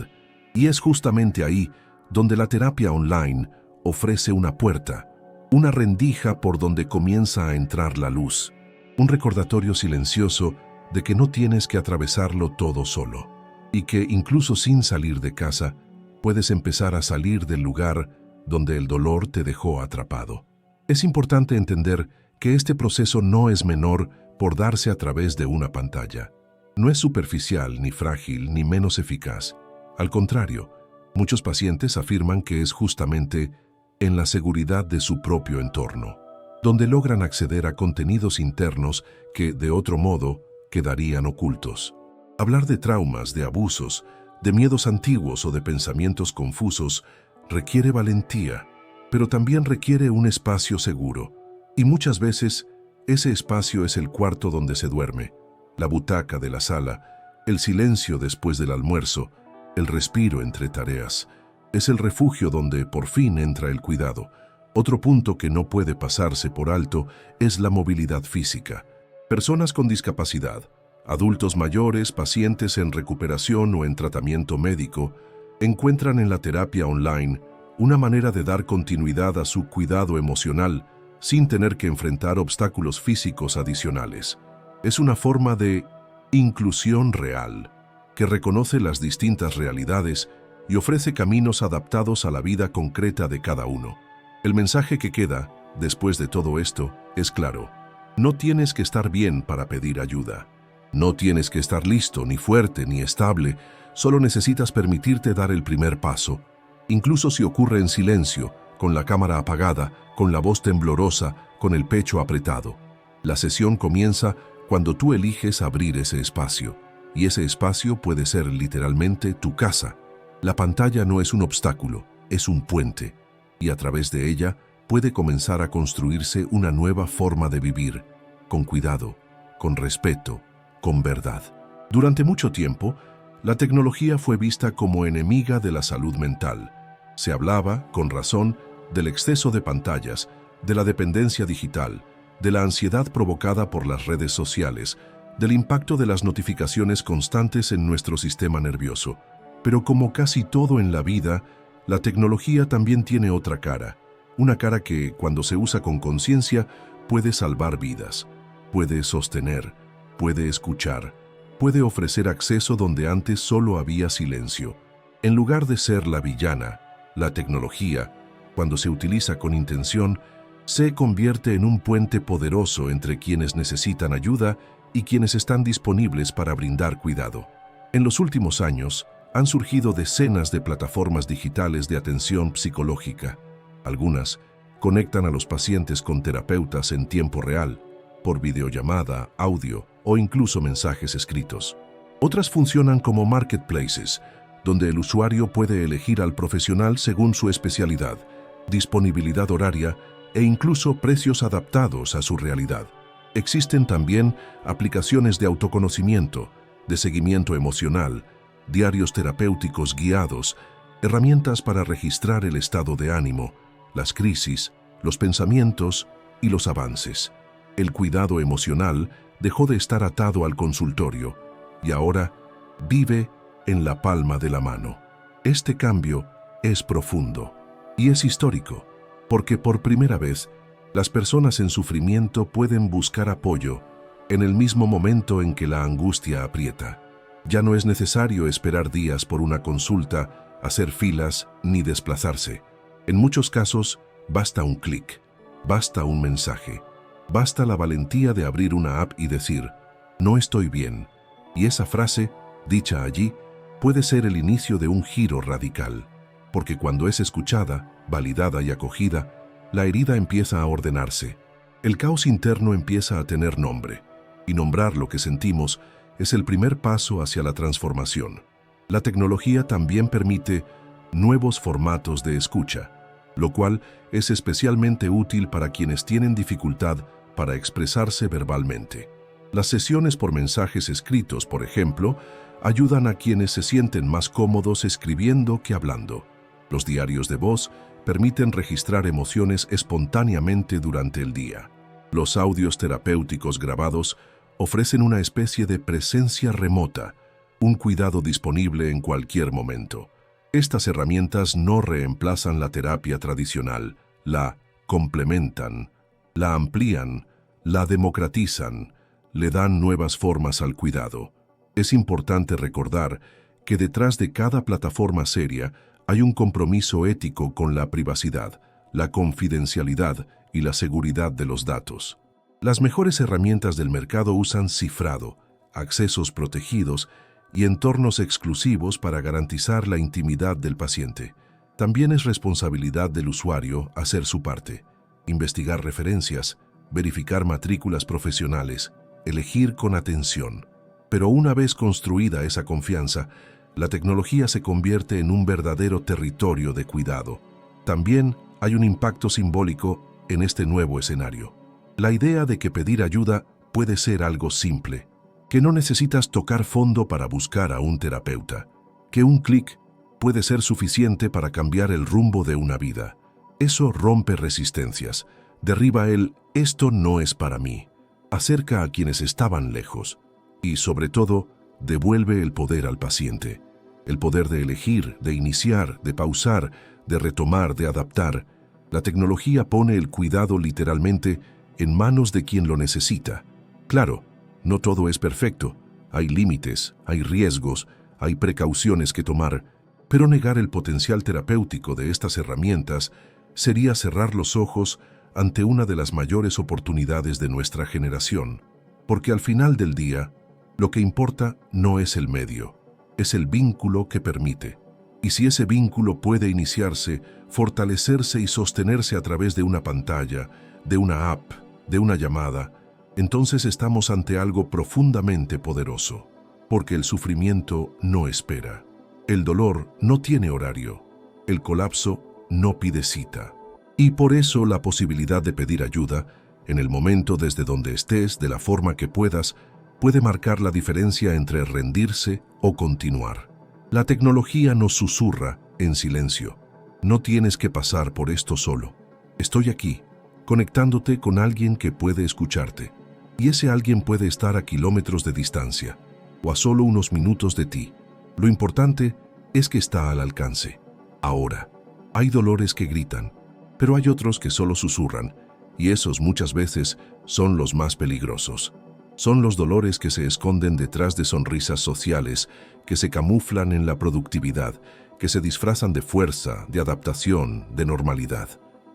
Y es justamente ahí donde la terapia online ofrece una puerta, una rendija por donde comienza a entrar la luz. Un recordatorio silencioso de que no tienes que atravesarlo todo solo. Y que incluso sin salir de casa, puedes empezar a salir del lugar donde el dolor te dejó atrapado. Es importante entender que este proceso no es menor por darse a través de una pantalla. No es superficial, ni frágil, ni menos eficaz. Al contrario, muchos pacientes afirman que es justamente en la seguridad de su propio entorno, donde logran acceder a contenidos internos que, de otro modo, quedarían ocultos. Hablar de traumas, de abusos, de miedos antiguos o de pensamientos confusos requiere valentía, pero también requiere un espacio seguro. Y muchas veces, ese espacio es el cuarto donde se duerme, la butaca de la sala, el silencio después del almuerzo, el respiro entre tareas. Es el refugio donde por fin entra el cuidado. Otro punto que no puede pasarse por alto es la movilidad física. Personas con discapacidad, adultos mayores, pacientes en recuperación o en tratamiento médico, encuentran en la terapia online una manera de dar continuidad a su cuidado emocional sin tener que enfrentar obstáculos físicos adicionales. Es una forma de inclusión real, que reconoce las distintas realidades y ofrece caminos adaptados a la vida concreta de cada uno. El mensaje que queda, después de todo esto, es claro. No tienes que estar bien para pedir ayuda. No tienes que estar listo, ni fuerte, ni estable. Solo necesitas permitirte dar el primer paso. Incluso si ocurre en silencio, con la cámara apagada, con la voz temblorosa, con el pecho apretado. La sesión comienza cuando tú eliges abrir ese espacio. Y ese espacio puede ser literalmente tu casa. La pantalla no es un obstáculo, es un puente. Y a través de ella puede comenzar a construirse una nueva forma de vivir, con cuidado, con respeto, con verdad. Durante mucho tiempo, la tecnología fue vista como enemiga de la salud mental. Se hablaba, con razón, del exceso de pantallas, de la dependencia digital, de la ansiedad provocada por las redes sociales, del impacto de las notificaciones constantes en nuestro sistema nervioso. Pero como casi todo en la vida, la tecnología también tiene otra cara. Una cara que, cuando se usa con conciencia, puede salvar vidas, puede sostener, puede escuchar, puede ofrecer acceso donde antes solo había silencio. En lugar de ser la villana, la tecnología, cuando se utiliza con intención, se convierte en un puente poderoso entre quienes necesitan ayuda y quienes están disponibles para brindar cuidado. En los últimos años, han surgido decenas de plataformas digitales de atención psicológica. Algunas conectan a los pacientes con terapeutas en tiempo real, por videollamada, audio o incluso mensajes escritos. Otras funcionan como marketplaces, donde el usuario puede elegir al profesional según su especialidad, disponibilidad horaria e incluso precios adaptados a su realidad. Existen también aplicaciones de autoconocimiento, de seguimiento emocional, diarios terapéuticos guiados, herramientas para registrar el estado de ánimo, las crisis, los pensamientos y los avances. El cuidado emocional dejó de estar atado al consultorio y ahora vive en la palma de la mano. Este cambio es profundo y es histórico, porque por primera vez las personas en sufrimiento pueden buscar apoyo en el mismo momento en que la angustia aprieta. Ya no es necesario esperar días por una consulta, hacer filas ni desplazarse. En muchos casos, basta un clic, basta un mensaje, basta la valentía de abrir una app y decir, no estoy bien, Y esa frase, dicha allí, puede ser el inicio de un giro radical, porque cuando es escuchada, validada y acogida, la herida empieza a ordenarse. El caos interno empieza a tener nombre, y nombrar lo que sentimos es el primer paso hacia la transformación. La tecnología también permite nuevos formatos de escucha, lo cual es especialmente útil para quienes tienen dificultad para expresarse verbalmente. Las sesiones por mensajes escritos, por ejemplo, ayudan a quienes se sienten más cómodos escribiendo que hablando. Los diarios de voz permiten registrar emociones espontáneamente durante el día. Los audios terapéuticos grabados ofrecen una especie de presencia remota, un cuidado disponible en cualquier momento. Estas herramientas no reemplazan la terapia tradicional, la complementan, la amplían, la democratizan, le dan nuevas formas al cuidado. Es importante recordar que detrás de cada plataforma seria hay un compromiso ético con la privacidad, la confidencialidad y la seguridad de los datos. Las mejores herramientas del mercado usan cifrado, accesos protegidos y entornos exclusivos para garantizar la intimidad del paciente. También es responsabilidad del usuario hacer su parte, investigar referencias, verificar matrículas profesionales, elegir con atención. Pero una vez construida esa confianza, la tecnología se convierte en un verdadero territorio de cuidado. También hay un impacto simbólico en este nuevo escenario. La idea de que pedir ayuda puede ser algo simple, que no necesitas tocar fondo para buscar a un terapeuta, que un clic puede ser suficiente para cambiar el rumbo de una vida. Eso rompe resistencias, derriba el «esto no es para mí», acerca a quienes estaban lejos y, sobre todo, devuelve el poder al paciente. El poder de elegir, de iniciar, de pausar, de retomar, de adaptar. La tecnología pone el cuidado literalmente en manos de quien lo necesita. Claro, no todo es perfecto. Hay límites, hay riesgos, hay precauciones que tomar, pero negar el potencial terapéutico de estas herramientas sería cerrar los ojos ante una de las mayores oportunidades de nuestra generación. Porque al final del día, lo que importa no es el medio, es el vínculo que permite. Y si ese vínculo puede iniciarse, fortalecerse y sostenerse a través de una pantalla, de una app, de una llamada, entonces estamos ante algo profundamente poderoso. Porque el sufrimiento no espera. El dolor no tiene horario. El colapso no pide cita. Y por eso la posibilidad de pedir ayuda, en el momento desde donde estés, de la forma que puedas, puede marcar la diferencia entre rendirse o continuar. La tecnología nos susurra en silencio. No tienes que pasar por esto solo. Estoy aquí, conectándote con alguien que puede escucharte. Y ese alguien puede estar a kilómetros de distancia, o a solo unos minutos de ti. Lo importante es que está al alcance. Ahora, hay dolores que gritan, pero hay otros que solo susurran, y esos muchas veces son los más peligrosos. Son los dolores que se esconden detrás de sonrisas sociales, que se camuflan en la productividad, que se disfrazan de fuerza, de adaptación, de normalidad.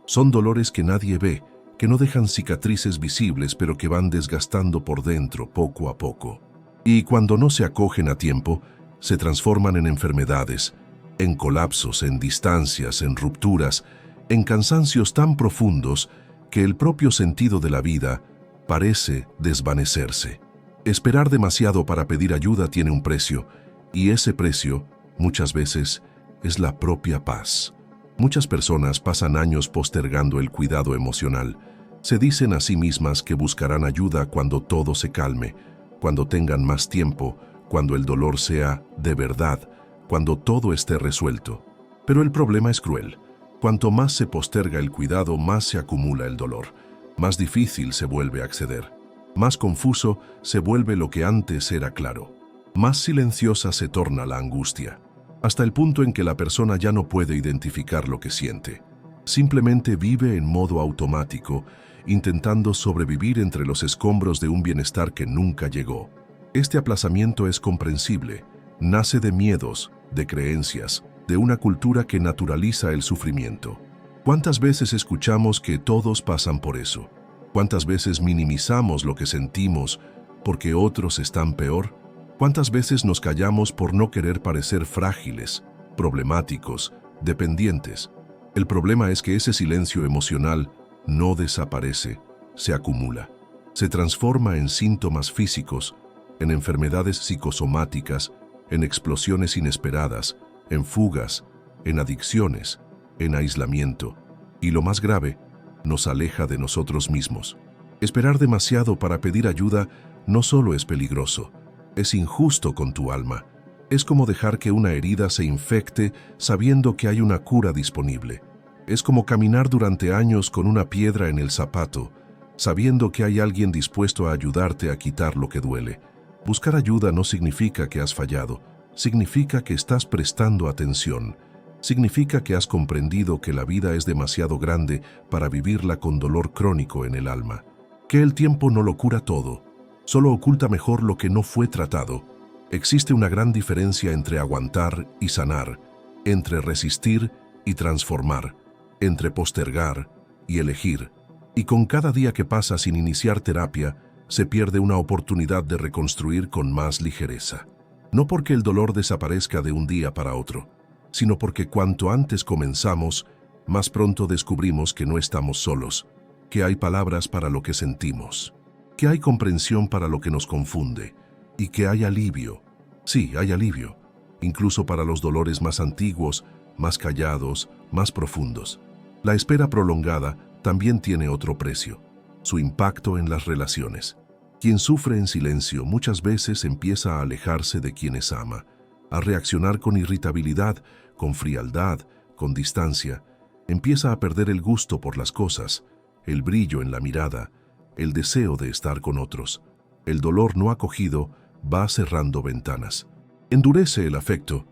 Son dolores que nadie ve, que no dejan cicatrices visibles, pero que van desgastando por dentro poco a poco. Y cuando no se acogen a tiempo, se transforman en enfermedades, en colapsos, en distancias, en rupturas, en cansancios tan profundos que el propio sentido de la vida parece desvanecerse. Esperar demasiado para pedir ayuda tiene un precio, y ese precio, muchas veces, es la propia paz. Muchas personas pasan años postergando el cuidado emocional. Se dicen a sí mismas que buscarán ayuda cuando todo se calme, cuando tengan más tiempo, cuando el dolor sea de verdad, cuando todo esté resuelto. Pero el problema es cruel. Cuanto más se posterga el cuidado, más se acumula el dolor. Más difícil se vuelve a acceder. Más confuso se vuelve lo que antes era claro. Más silenciosa se torna la angustia, hasta el punto en que la persona ya no puede identificar lo que siente. Simplemente vive en modo automático, intentando sobrevivir entre los escombros de un bienestar que nunca llegó. Este aplazamiento es comprensible, nace de miedos, de creencias, de una cultura que naturaliza el sufrimiento. ¿Cuántas veces escuchamos que todos pasan por eso? ¿Cuántas veces minimizamos lo que sentimos porque otros están peor? ¿Cuántas veces nos callamos por no querer parecer frágiles, problemáticos, dependientes? El problema es que ese silencio emocional no desaparece, se acumula. Se transforma en síntomas físicos, en enfermedades psicosomáticas, en explosiones inesperadas, en fugas, en adicciones, en aislamiento. Y lo más grave, nos aleja de nosotros mismos. Esperar demasiado para pedir ayuda no solo es peligroso, es injusto con tu alma. Es como dejar que una herida se infecte sabiendo que hay una cura disponible. Es como caminar durante años con una piedra en el zapato, sabiendo que hay alguien dispuesto a ayudarte a quitar lo que duele. Buscar ayuda no significa que has fallado, significa que estás prestando atención. Significa que has comprendido que la vida es demasiado grande para vivirla con dolor crónico en el alma. Que el tiempo no lo cura todo, solo oculta mejor lo que no fue tratado. Existe una gran diferencia entre aguantar y sanar, entre resistir y transformar, entre postergar y elegir. Y con cada día que pasa sin iniciar terapia, se pierde una oportunidad de reconstruir con más ligereza. No porque el dolor desaparezca de un día para otro, sino porque cuanto antes comenzamos, más pronto descubrimos que no estamos solos, que hay palabras para lo que sentimos, que hay comprensión para lo que nos confunde, y que hay alivio. Sí, hay alivio, incluso para los dolores más antiguos, más callados, más profundos. La espera prolongada también tiene otro precio, su impacto en las relaciones. Quien sufre en silencio muchas veces empieza a alejarse de quienes ama, a reaccionar con irritabilidad, con frialdad, con distancia. Empieza a perder el gusto por las cosas, el brillo en la mirada, el deseo de estar con otros. El dolor no acogido va cerrando ventanas. Endurece el afecto,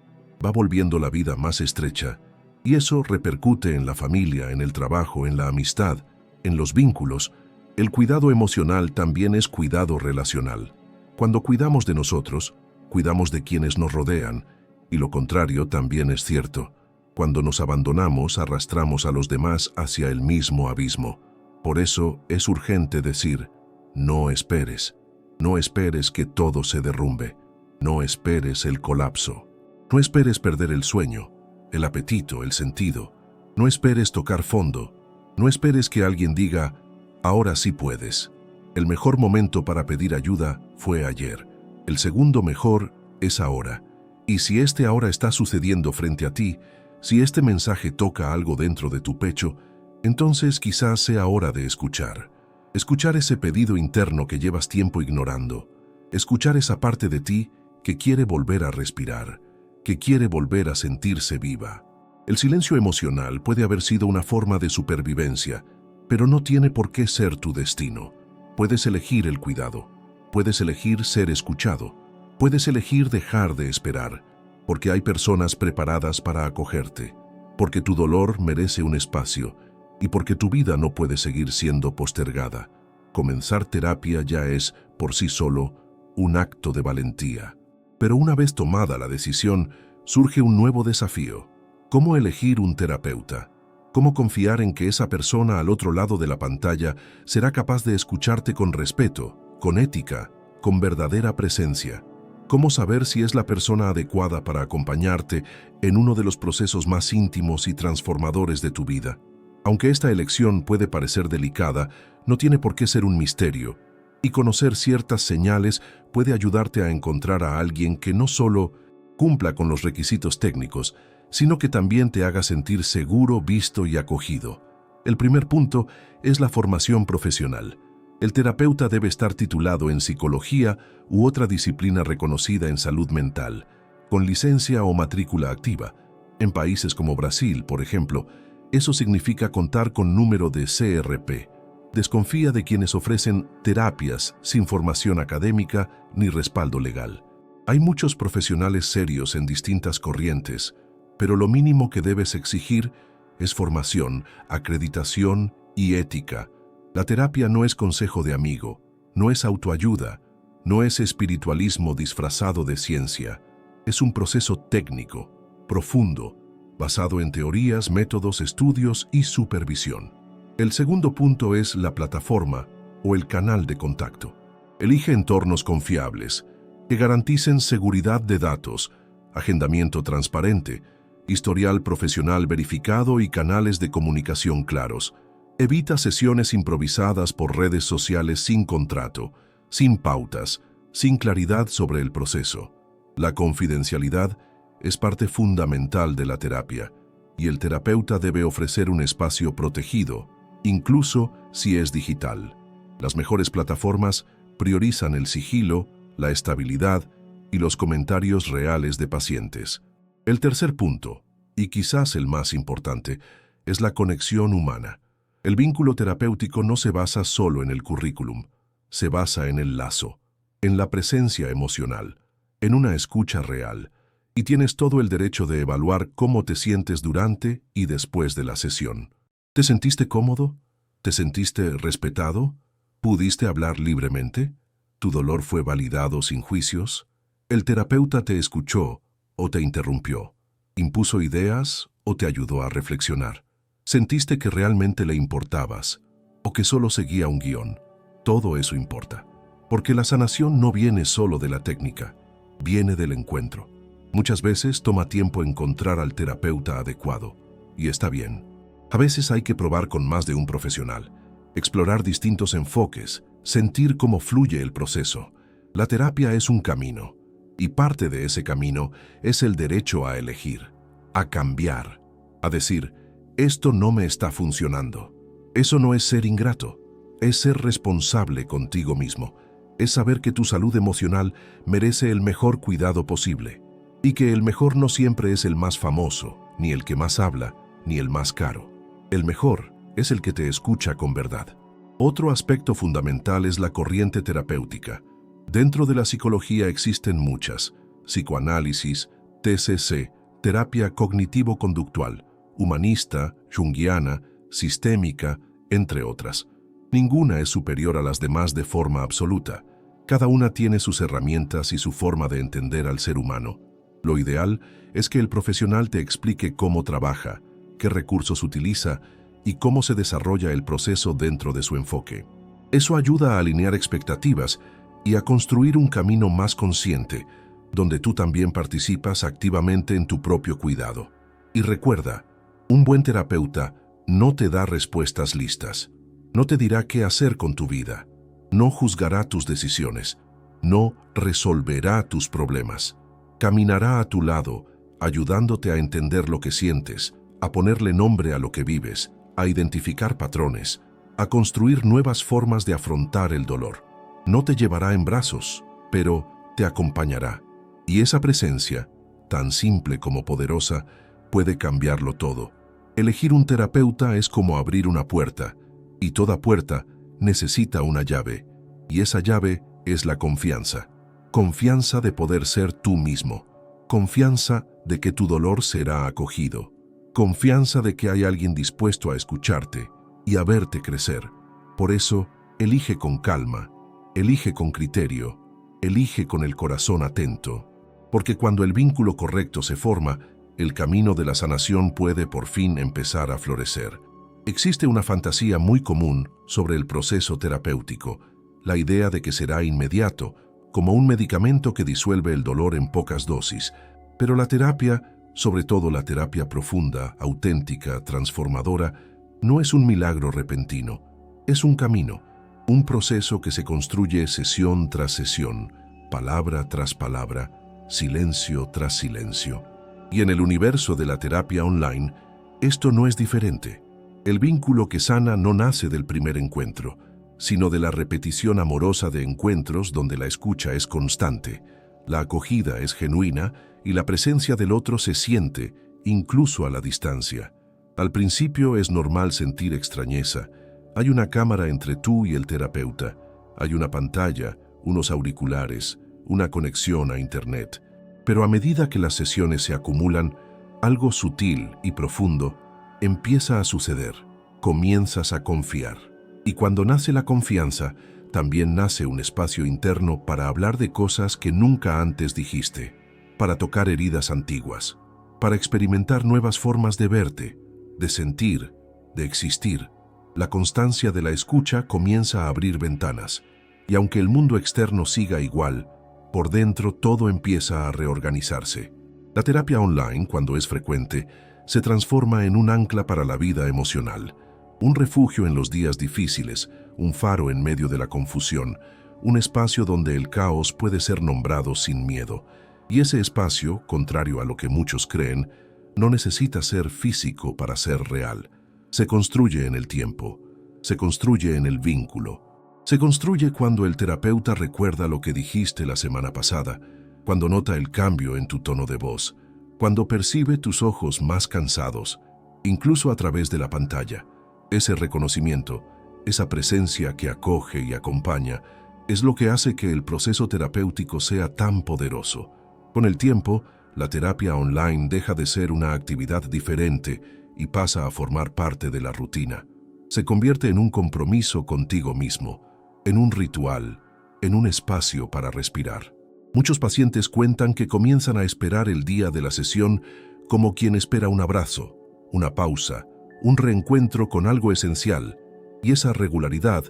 va volviendo la vida más estrecha, y eso repercute en la familia, en el trabajo, en la amistad, en los vínculos. El cuidado emocional también es cuidado relacional. Cuando cuidamos de nosotros, cuidamos de quienes nos rodean, y lo contrario también es cierto. Cuando nos abandonamos, arrastramos a los demás hacia el mismo abismo. Por eso es urgente decir, no esperes. No esperes que todo se derrumbe. No esperes el colapso. No esperes perder el sueño, el apetito, el sentido. No esperes tocar fondo. No esperes que alguien diga, ahora sí puedes. El mejor momento para pedir ayuda fue ayer. El segundo mejor es ahora. Y si este ahora está sucediendo frente a ti, si este mensaje toca algo dentro de tu pecho, entonces quizás sea hora de escuchar. Escuchar ese pedido interno que llevas tiempo ignorando. Escuchar esa parte de ti que quiere volver a respirar, que quiere volver a sentirse viva. El silencio emocional puede haber sido una forma de supervivencia, pero no tiene por qué ser tu destino. Puedes elegir el cuidado, puedes elegir ser escuchado, puedes elegir dejar de esperar, porque hay personas preparadas para acogerte, porque tu dolor merece un espacio y porque tu vida no puede seguir siendo postergada. Comenzar terapia ya es, por sí solo, un acto de valentía. Pero una vez tomada la decisión, surge un nuevo desafío. ¿Cómo elegir un terapeuta? ¿Cómo confiar en que esa persona al otro lado de la pantalla será capaz de escucharte con respeto, con ética, con verdadera presencia? ¿Cómo saber si es la persona adecuada para acompañarte en uno de los procesos más íntimos y transformadores de tu vida? Aunque esta elección puede parecer delicada, no tiene por qué ser un misterio, y conocer ciertas señales puede ayudarte a encontrar a alguien que no solo cumpla con los requisitos técnicos, sino que también te haga sentir seguro, visto y acogido. El primer punto es la formación profesional. El terapeuta debe estar titulado en psicología u otra disciplina reconocida en salud mental, con licencia o matrícula activa. En países como Brasil, por ejemplo, eso significa contar con número de CRP. Desconfía de quienes ofrecen terapias sin formación académica ni respaldo legal. Hay muchos profesionales serios en distintas corrientes, pero lo mínimo que debes exigir es formación, acreditación y ética. La terapia no es consejo de amigo, no es autoayuda, no es espiritualismo disfrazado de ciencia. Es un proceso técnico, profundo, basado en teorías, métodos, estudios y supervisión. El segundo punto es la plataforma o el canal de contacto. Elige entornos confiables. que garanticen seguridad de datos, agendamiento transparente, historial profesional verificado y canales de comunicación claros. Evita sesiones improvisadas por redes sociales sin contrato, sin pautas, sin claridad sobre el proceso. La confidencialidad es parte fundamental de la terapia, y el terapeuta debe ofrecer un espacio protegido, incluso si es digital. Las mejores plataformas priorizan el sigilo, la estabilidad y los comentarios reales de pacientes. El tercer punto, y quizás el más importante, es la conexión humana. El vínculo terapéutico no se basa solo en el currículum, se basa en el lazo, en la presencia emocional, en una escucha real, y tienes todo el derecho de evaluar cómo te sientes durante y después de la sesión. ¿Te sentiste cómodo? ¿Te sentiste respetado? ¿Pudiste hablar libremente? ¿Tu dolor fue validado sin juicios? ¿El terapeuta te escuchó o te interrumpió? ¿Impuso ideas o te ayudó a reflexionar? ¿Sentiste que realmente le importabas o que solo seguía un guión? Todo eso importa, porque la sanación no viene solo de la técnica, viene del encuentro. Muchas veces toma tiempo encontrar al terapeuta adecuado, y está bien. A veces hay que probar con más de un profesional, explorar distintos enfoques, sentir cómo fluye el proceso. La terapia es un camino, y parte de ese camino es el derecho a elegir, a cambiar, a decir, esto no me está funcionando. Eso no es ser ingrato, es ser responsable contigo mismo, es saber que tu salud emocional merece el mejor cuidado posible, y que el mejor no siempre es el más famoso, ni el que más habla, ni el más caro. El mejor es el que te escucha con verdad. Otro aspecto fundamental es la corriente terapéutica. Dentro de la psicología existen muchas: psicoanálisis, TCC, terapia cognitivo-conductual, humanista, junguiana, sistémica, entre otras. Ninguna es superior a las demás de forma absoluta. Cada una tiene sus herramientas y su forma de entender al ser humano. Lo ideal es que el profesional te explique cómo trabaja, qué recursos utiliza y cómo se desarrolla el proceso dentro de su enfoque. Eso ayuda a alinear expectativas y a construir un camino más consciente, donde tú también participas activamente en tu propio cuidado. Y recuerda, un buen terapeuta no te da respuestas listas, no te dirá qué hacer con tu vida, no juzgará tus decisiones, no resolverá tus problemas. Caminará a tu lado, ayudándote a entender lo que sientes, a ponerle nombre a lo que vives, a identificar patrones, a construir nuevas formas de afrontar el dolor. No te llevará en brazos, pero te acompañará. Y esa presencia, tan simple como poderosa, puede cambiarlo todo. Elegir un terapeuta es como abrir una puerta, y toda puerta necesita una llave, y esa llave es la confianza. Confianza de poder ser tú mismo, confianza de que tu dolor será acogido, confianza de que hay alguien dispuesto a escucharte y a verte crecer. Por eso, elige con calma, elige con criterio, elige con el corazón atento, porque cuando el vínculo correcto se forma, el camino de la sanación puede por fin empezar a florecer. Existe una fantasía muy común sobre el proceso terapéutico, la idea de que será inmediato, como un medicamento que disuelve el dolor en pocas dosis. Pero la terapia, sobre todo la terapia profunda, auténtica, transformadora, no es un milagro repentino. Es un camino, un proceso que se construye sesión tras sesión, palabra tras palabra, silencio tras silencio. Y en el universo de la terapia online, esto no es diferente. El vínculo que sana no nace del primer encuentro, sino de la repetición amorosa de encuentros donde la escucha es constante, la acogida es genuina y la presencia del otro se siente, incluso a la distancia. Al principio es normal sentir extrañeza. Hay una cámara entre tú y el terapeuta, hay una pantalla, unos auriculares, una conexión a internet. Pero a medida que las sesiones se acumulan, algo sutil y profundo empieza a suceder. Comienzas a confiar. Y cuando nace la confianza, también nace un espacio interno para hablar de cosas que nunca antes dijiste, para tocar heridas antiguas, para experimentar nuevas formas de verte, de sentir, de existir. La constancia de la escucha comienza a abrir ventanas, y aunque el mundo externo siga igual, por dentro todo empieza a reorganizarse. La terapia online, cuando es frecuente, se transforma en un ancla para la vida emocional, un refugio en los días difíciles, un faro en medio de la confusión, un espacio donde el caos puede ser nombrado sin miedo. Y ese espacio, contrario a lo que muchos creen, no necesita ser físico para ser real. Se construye en el tiempo, se construye en el vínculo, se construye cuando el terapeuta recuerda lo que dijiste la semana pasada, cuando nota el cambio en tu tono de voz, cuando percibe tus ojos más cansados, incluso a través de la pantalla. Ese reconocimiento, esa presencia que acoge y acompaña, es lo que hace que el proceso terapéutico sea tan poderoso. Con el tiempo, la terapia online deja de ser una actividad diferente y pasa a formar parte de la rutina. Se convierte en un compromiso contigo mismo, en un ritual, en un espacio para respirar. Muchos pacientes cuentan que comienzan a esperar el día de la sesión como quien espera un abrazo, una pausa, un reencuentro con algo esencial, y esa regularidad,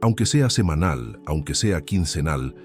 aunque sea semanal, aunque sea quincenal,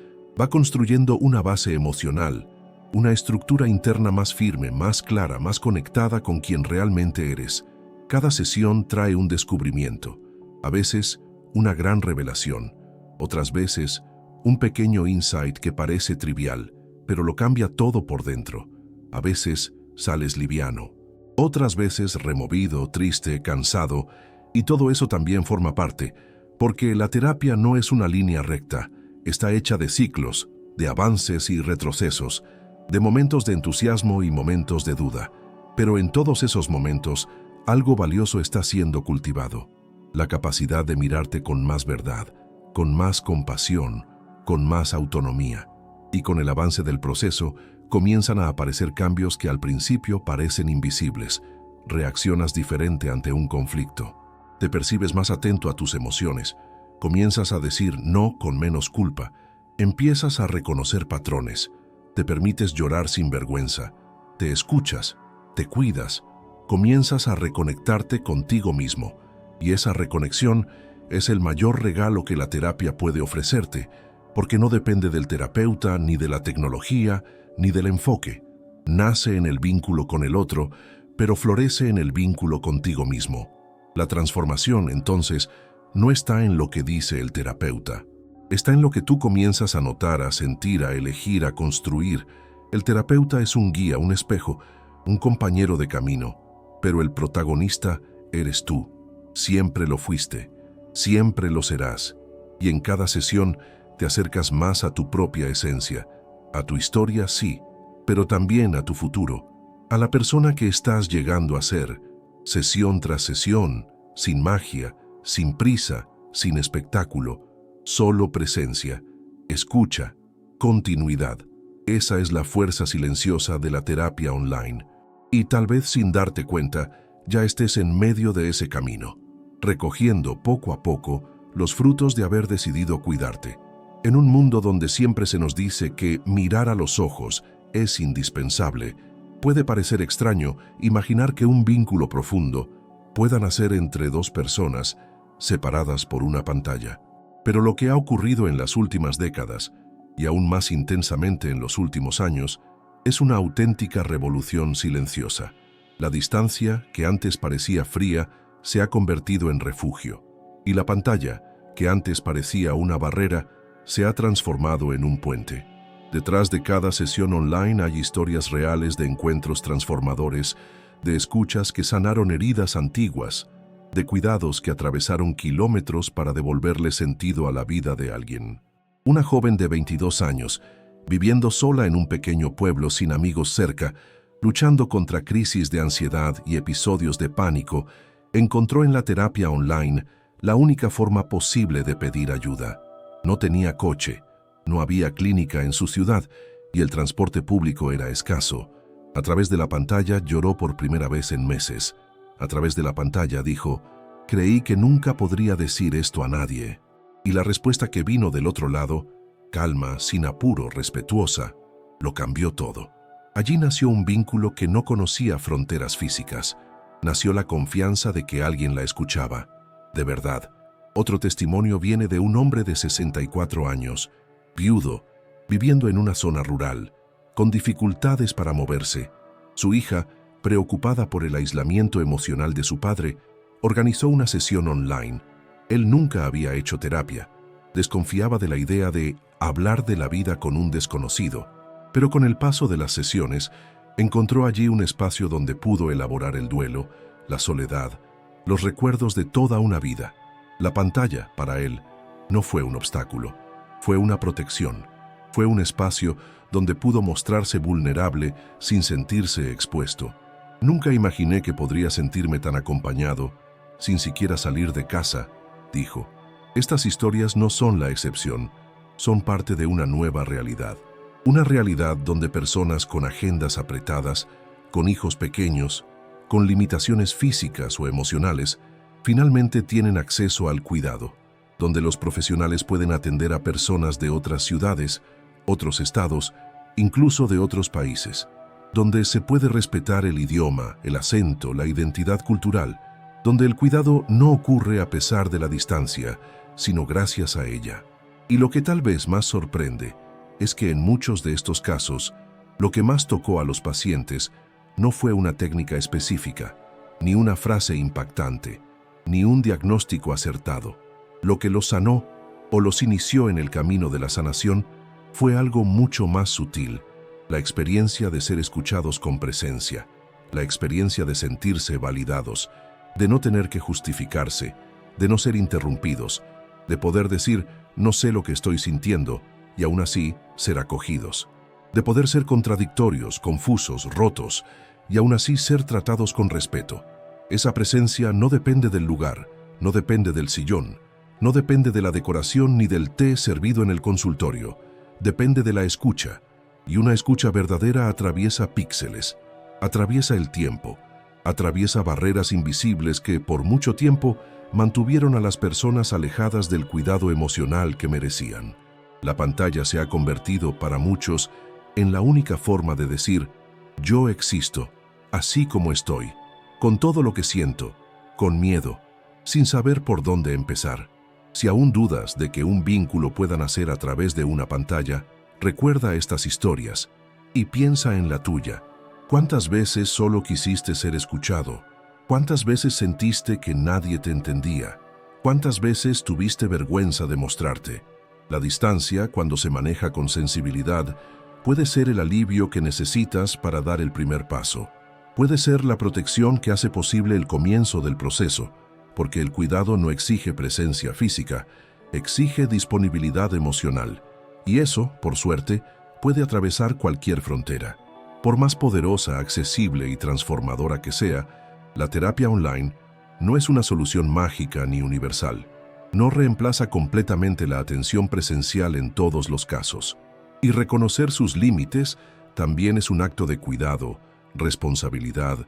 va construyendo una base emocional, una estructura interna más firme, más clara, más conectada con quien realmente eres. Cada sesión trae un descubrimiento, a veces una gran revelación, otras veces un pequeño insight que parece trivial, pero lo cambia todo por dentro. A veces sales liviano, otras veces removido, triste, cansado, y todo eso también forma parte, porque la terapia no es una línea recta, está hecha de ciclos, de avances y retrocesos, de momentos de entusiasmo y momentos de duda. Pero en todos esos momentos, algo valioso está siendo cultivado. La capacidad de mirarte con más verdad, con más compasión, con más autonomía. Y con el avance del proceso, comienzan a aparecer cambios que al principio parecen invisibles. Reaccionas diferente ante un conflicto. Te percibes más atento a tus emociones. Comienzas a decir no con menos culpa. Empiezas a reconocer patrones. Te permites llorar sin vergüenza. Te escuchas, te cuidas. Comienzas a reconectarte contigo mismo. Y esa reconexión es el mayor regalo que la terapia puede ofrecerte, porque no depende del terapeuta, ni de la tecnología, ni del enfoque. Nace en el vínculo con el otro, pero florece en el vínculo contigo mismo. La transformación, entonces, no está en lo que dice el terapeuta. Está en lo que tú comienzas a notar, a sentir, a elegir, a construir. El terapeuta es un guía, un espejo, un compañero de camino, pero el protagonista eres tú. Siempre lo fuiste, siempre lo serás, y en cada sesión te acercas más a tu propia esencia, a tu historia, sí, pero también a tu futuro, a la persona que estás llegando a ser, sesión tras sesión, sin magia, sin prisa, sin espectáculo, solo presencia, escucha, continuidad. Esa es la fuerza silenciosa de la terapia online. Y tal vez sin darte cuenta, ya estés en medio de ese camino, recogiendo poco a poco los frutos de haber decidido cuidarte. En un mundo donde siempre se nos dice que mirar a los ojos es indispensable, puede parecer extraño imaginar que un vínculo profundo pueda nacer entre dos personas separadas por una pantalla. Pero lo que ha ocurrido en las últimas décadas, y aún más intensamente en los últimos años, es una auténtica revolución silenciosa. La distancia, que antes parecía fría, se ha convertido en refugio, y la pantalla, que antes parecía una barrera, se ha transformado en un puente. Detrás de cada sesión online hay historias reales de encuentros transformadores, de escuchas que sanaron heridas antiguas, de cuidados que atravesaron kilómetros para devolverle sentido a la vida de alguien. Una joven de 22 años, viviendo sola en un pequeño pueblo sin amigos cerca, luchando contra crisis de ansiedad y episodios de pánico, encontró en la terapia online la única forma posible de pedir ayuda. No tenía coche, no había clínica en su ciudad y el transporte público era escaso. A través de la pantalla lloró por primera vez en meses. A través de la pantalla dijo, «Creí que nunca podría decir esto a nadie». Y la respuesta que vino del otro lado, calma, sin apuro, respetuosa, lo cambió todo. Allí nació un vínculo que no conocía fronteras físicas. Nació la confianza de que alguien la escuchaba. De verdad. Otro testimonio viene de un hombre de 64 años, viudo, viviendo en una zona rural, con dificultades para moverse. Su hija, preocupada por el aislamiento emocional de su padre, organizó una sesión online. Él nunca había hecho terapia. Desconfiaba de la idea de hablar de la vida con un desconocido, pero con el paso de las sesiones, encontró allí un espacio donde pudo elaborar el duelo, la soledad, los recuerdos de toda una vida. La pantalla, para él, no fue un obstáculo, fue una protección. Fue un espacio donde pudo mostrarse vulnerable sin sentirse expuesto. Nunca imaginé que podría sentirme tan acompañado, sin siquiera salir de casa, dijo. Estas historias no son la excepción, son parte de una nueva realidad. Una realidad donde personas con agendas apretadas, con hijos pequeños, con limitaciones físicas o emocionales, finalmente tienen acceso al cuidado, donde los profesionales pueden atender a personas de otras ciudades, otros estados, incluso de otros países, donde se puede respetar el idioma, el acento, la identidad cultural, donde el cuidado no ocurre a pesar de la distancia, sino gracias a ella. Y lo que tal vez más sorprende es que en muchos de estos casos, lo que más tocó a los pacientes no fue una técnica específica, ni una frase impactante, ni un diagnóstico acertado. Lo que los sanó o los inició en el camino de la sanación fue algo mucho más sutil, la experiencia de ser escuchados con presencia, la experiencia de sentirse validados, de no tener que justificarse, de no ser interrumpidos, de poder decir, no sé lo que estoy sintiendo, y aún así ser acogidos, de poder ser contradictorios, confusos, rotos, y aún así ser tratados con respeto. Esa presencia no depende del lugar, no depende del sillón, no depende de la decoración ni del té servido en el consultorio. Depende de la escucha, y una escucha verdadera atraviesa píxeles, atraviesa el tiempo, atraviesa barreras invisibles que, por mucho tiempo, mantuvieron a las personas alejadas del cuidado emocional que merecían. La pantalla se ha convertido, para muchos, en la única forma de decir, yo existo, así como estoy, con todo lo que siento, con miedo, sin saber por dónde empezar. Si aún dudas de que un vínculo pueda nacer a través de una pantalla, recuerda estas historias y piensa en la tuya. ¿Cuántas veces solo quisiste ser escuchado? ¿Cuántas veces sentiste que nadie te entendía? ¿Cuántas veces tuviste vergüenza de mostrarte? La distancia, cuando se maneja con sensibilidad, puede ser el alivio que necesitas para dar el primer paso. Puede ser la protección que hace posible el comienzo del proceso, porque el cuidado no exige presencia física, exige disponibilidad emocional. Y eso, por suerte, puede atravesar cualquier frontera. Por más poderosa, accesible y transformadora que sea, la terapia online no es una solución mágica ni universal. No reemplaza completamente la atención presencial en todos los casos. Y reconocer sus límites también es un acto de cuidado, responsabilidad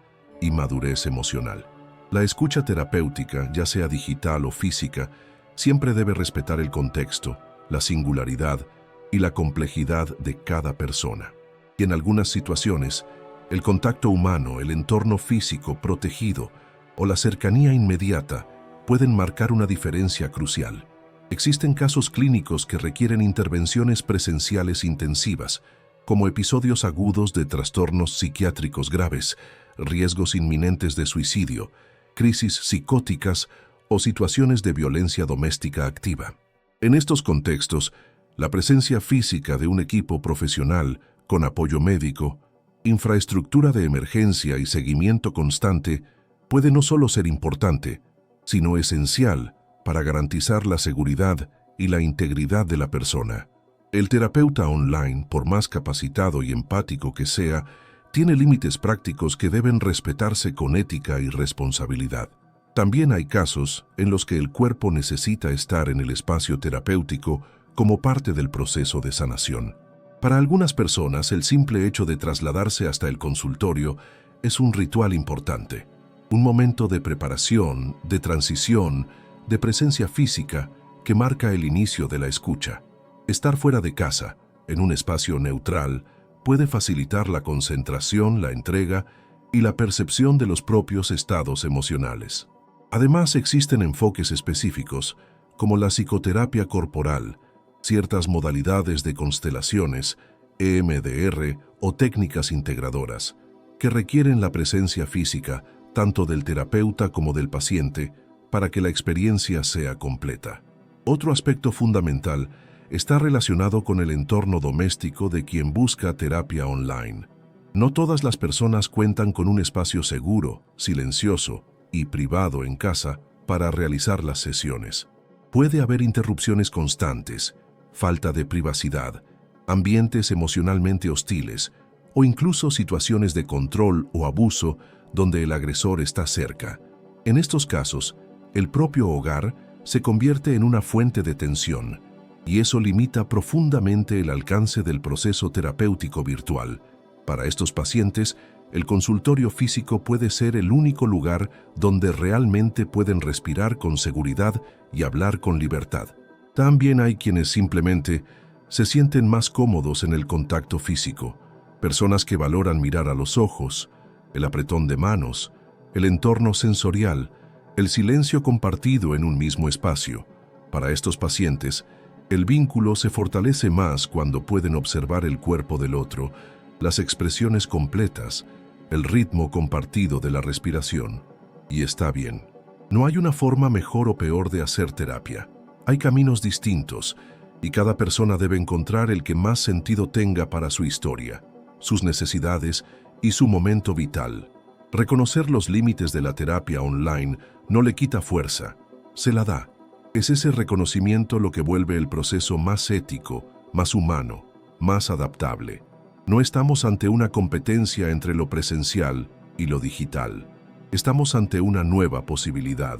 y madurez emocional. La escucha terapéutica, ya sea digital o física, siempre debe respetar el contexto, la singularidad y la complejidad de cada persona. Y en algunas situaciones, el contacto humano, el entorno físico protegido o la cercanía inmediata pueden marcar una diferencia crucial. Existen casos clínicos que requieren intervenciones presenciales intensivas, como episodios agudos de trastornos psiquiátricos graves, riesgos inminentes de suicidio, crisis psicóticas o situaciones de violencia doméstica activa. En estos contextos, la presencia física de un equipo profesional con apoyo médico, infraestructura de emergencia y seguimiento constante puede no solo ser importante, sino esencial para garantizar la seguridad y la integridad de la persona. El terapeuta online, por más capacitado y empático que sea, tiene límites prácticos que deben respetarse con ética y responsabilidad. También hay casos en los que el cuerpo necesita estar en el espacio terapéutico como parte del proceso de sanación. Para algunas personas, el simple hecho de trasladarse hasta el consultorio es un ritual importante, un momento de preparación, de transición, de presencia física que marca el inicio de la escucha. Estar fuera de casa, en un espacio neutral, puede facilitar la concentración, la entrega y la percepción de los propios estados emocionales. Además, existen enfoques específicos, como la psicoterapia corporal, ciertas modalidades de constelaciones, EMDR o técnicas integradoras, que requieren la presencia física tanto del terapeuta como del paciente para que la experiencia sea completa. Otro aspecto fundamental está relacionado con el entorno doméstico de quien busca terapia online. No todas las personas cuentan con un espacio seguro, silencioso y privado en casa para realizar las sesiones. Puede haber interrupciones constantes, falta de privacidad, ambientes emocionalmente hostiles o incluso situaciones de control o abuso donde el agresor está cerca. En estos casos, el propio hogar se convierte en una fuente de tensión y eso limita profundamente el alcance del proceso terapéutico virtual. Para estos pacientes, el consultorio físico puede ser el único lugar donde realmente pueden respirar con seguridad y hablar con libertad. También hay quienes simplemente se sienten más cómodos en el contacto físico, personas que valoran mirar a los ojos, el apretón de manos, el entorno sensorial, el silencio compartido en un mismo espacio. Para estos pacientes, el vínculo se fortalece más cuando pueden observar el cuerpo del otro, las expresiones completas, el ritmo compartido de la respiración. Y está bien. No hay una forma mejor o peor de hacer terapia. Hay caminos distintos, y cada persona debe encontrar el que más sentido tenga para su historia, sus necesidades y su momento vital. Reconocer los límites de la terapia online no le quita fuerza, se la da. Es ese reconocimiento lo que vuelve el proceso más ético, más humano, más adaptable. No estamos ante una competencia entre lo presencial y lo digital. Estamos ante una nueva posibilidad,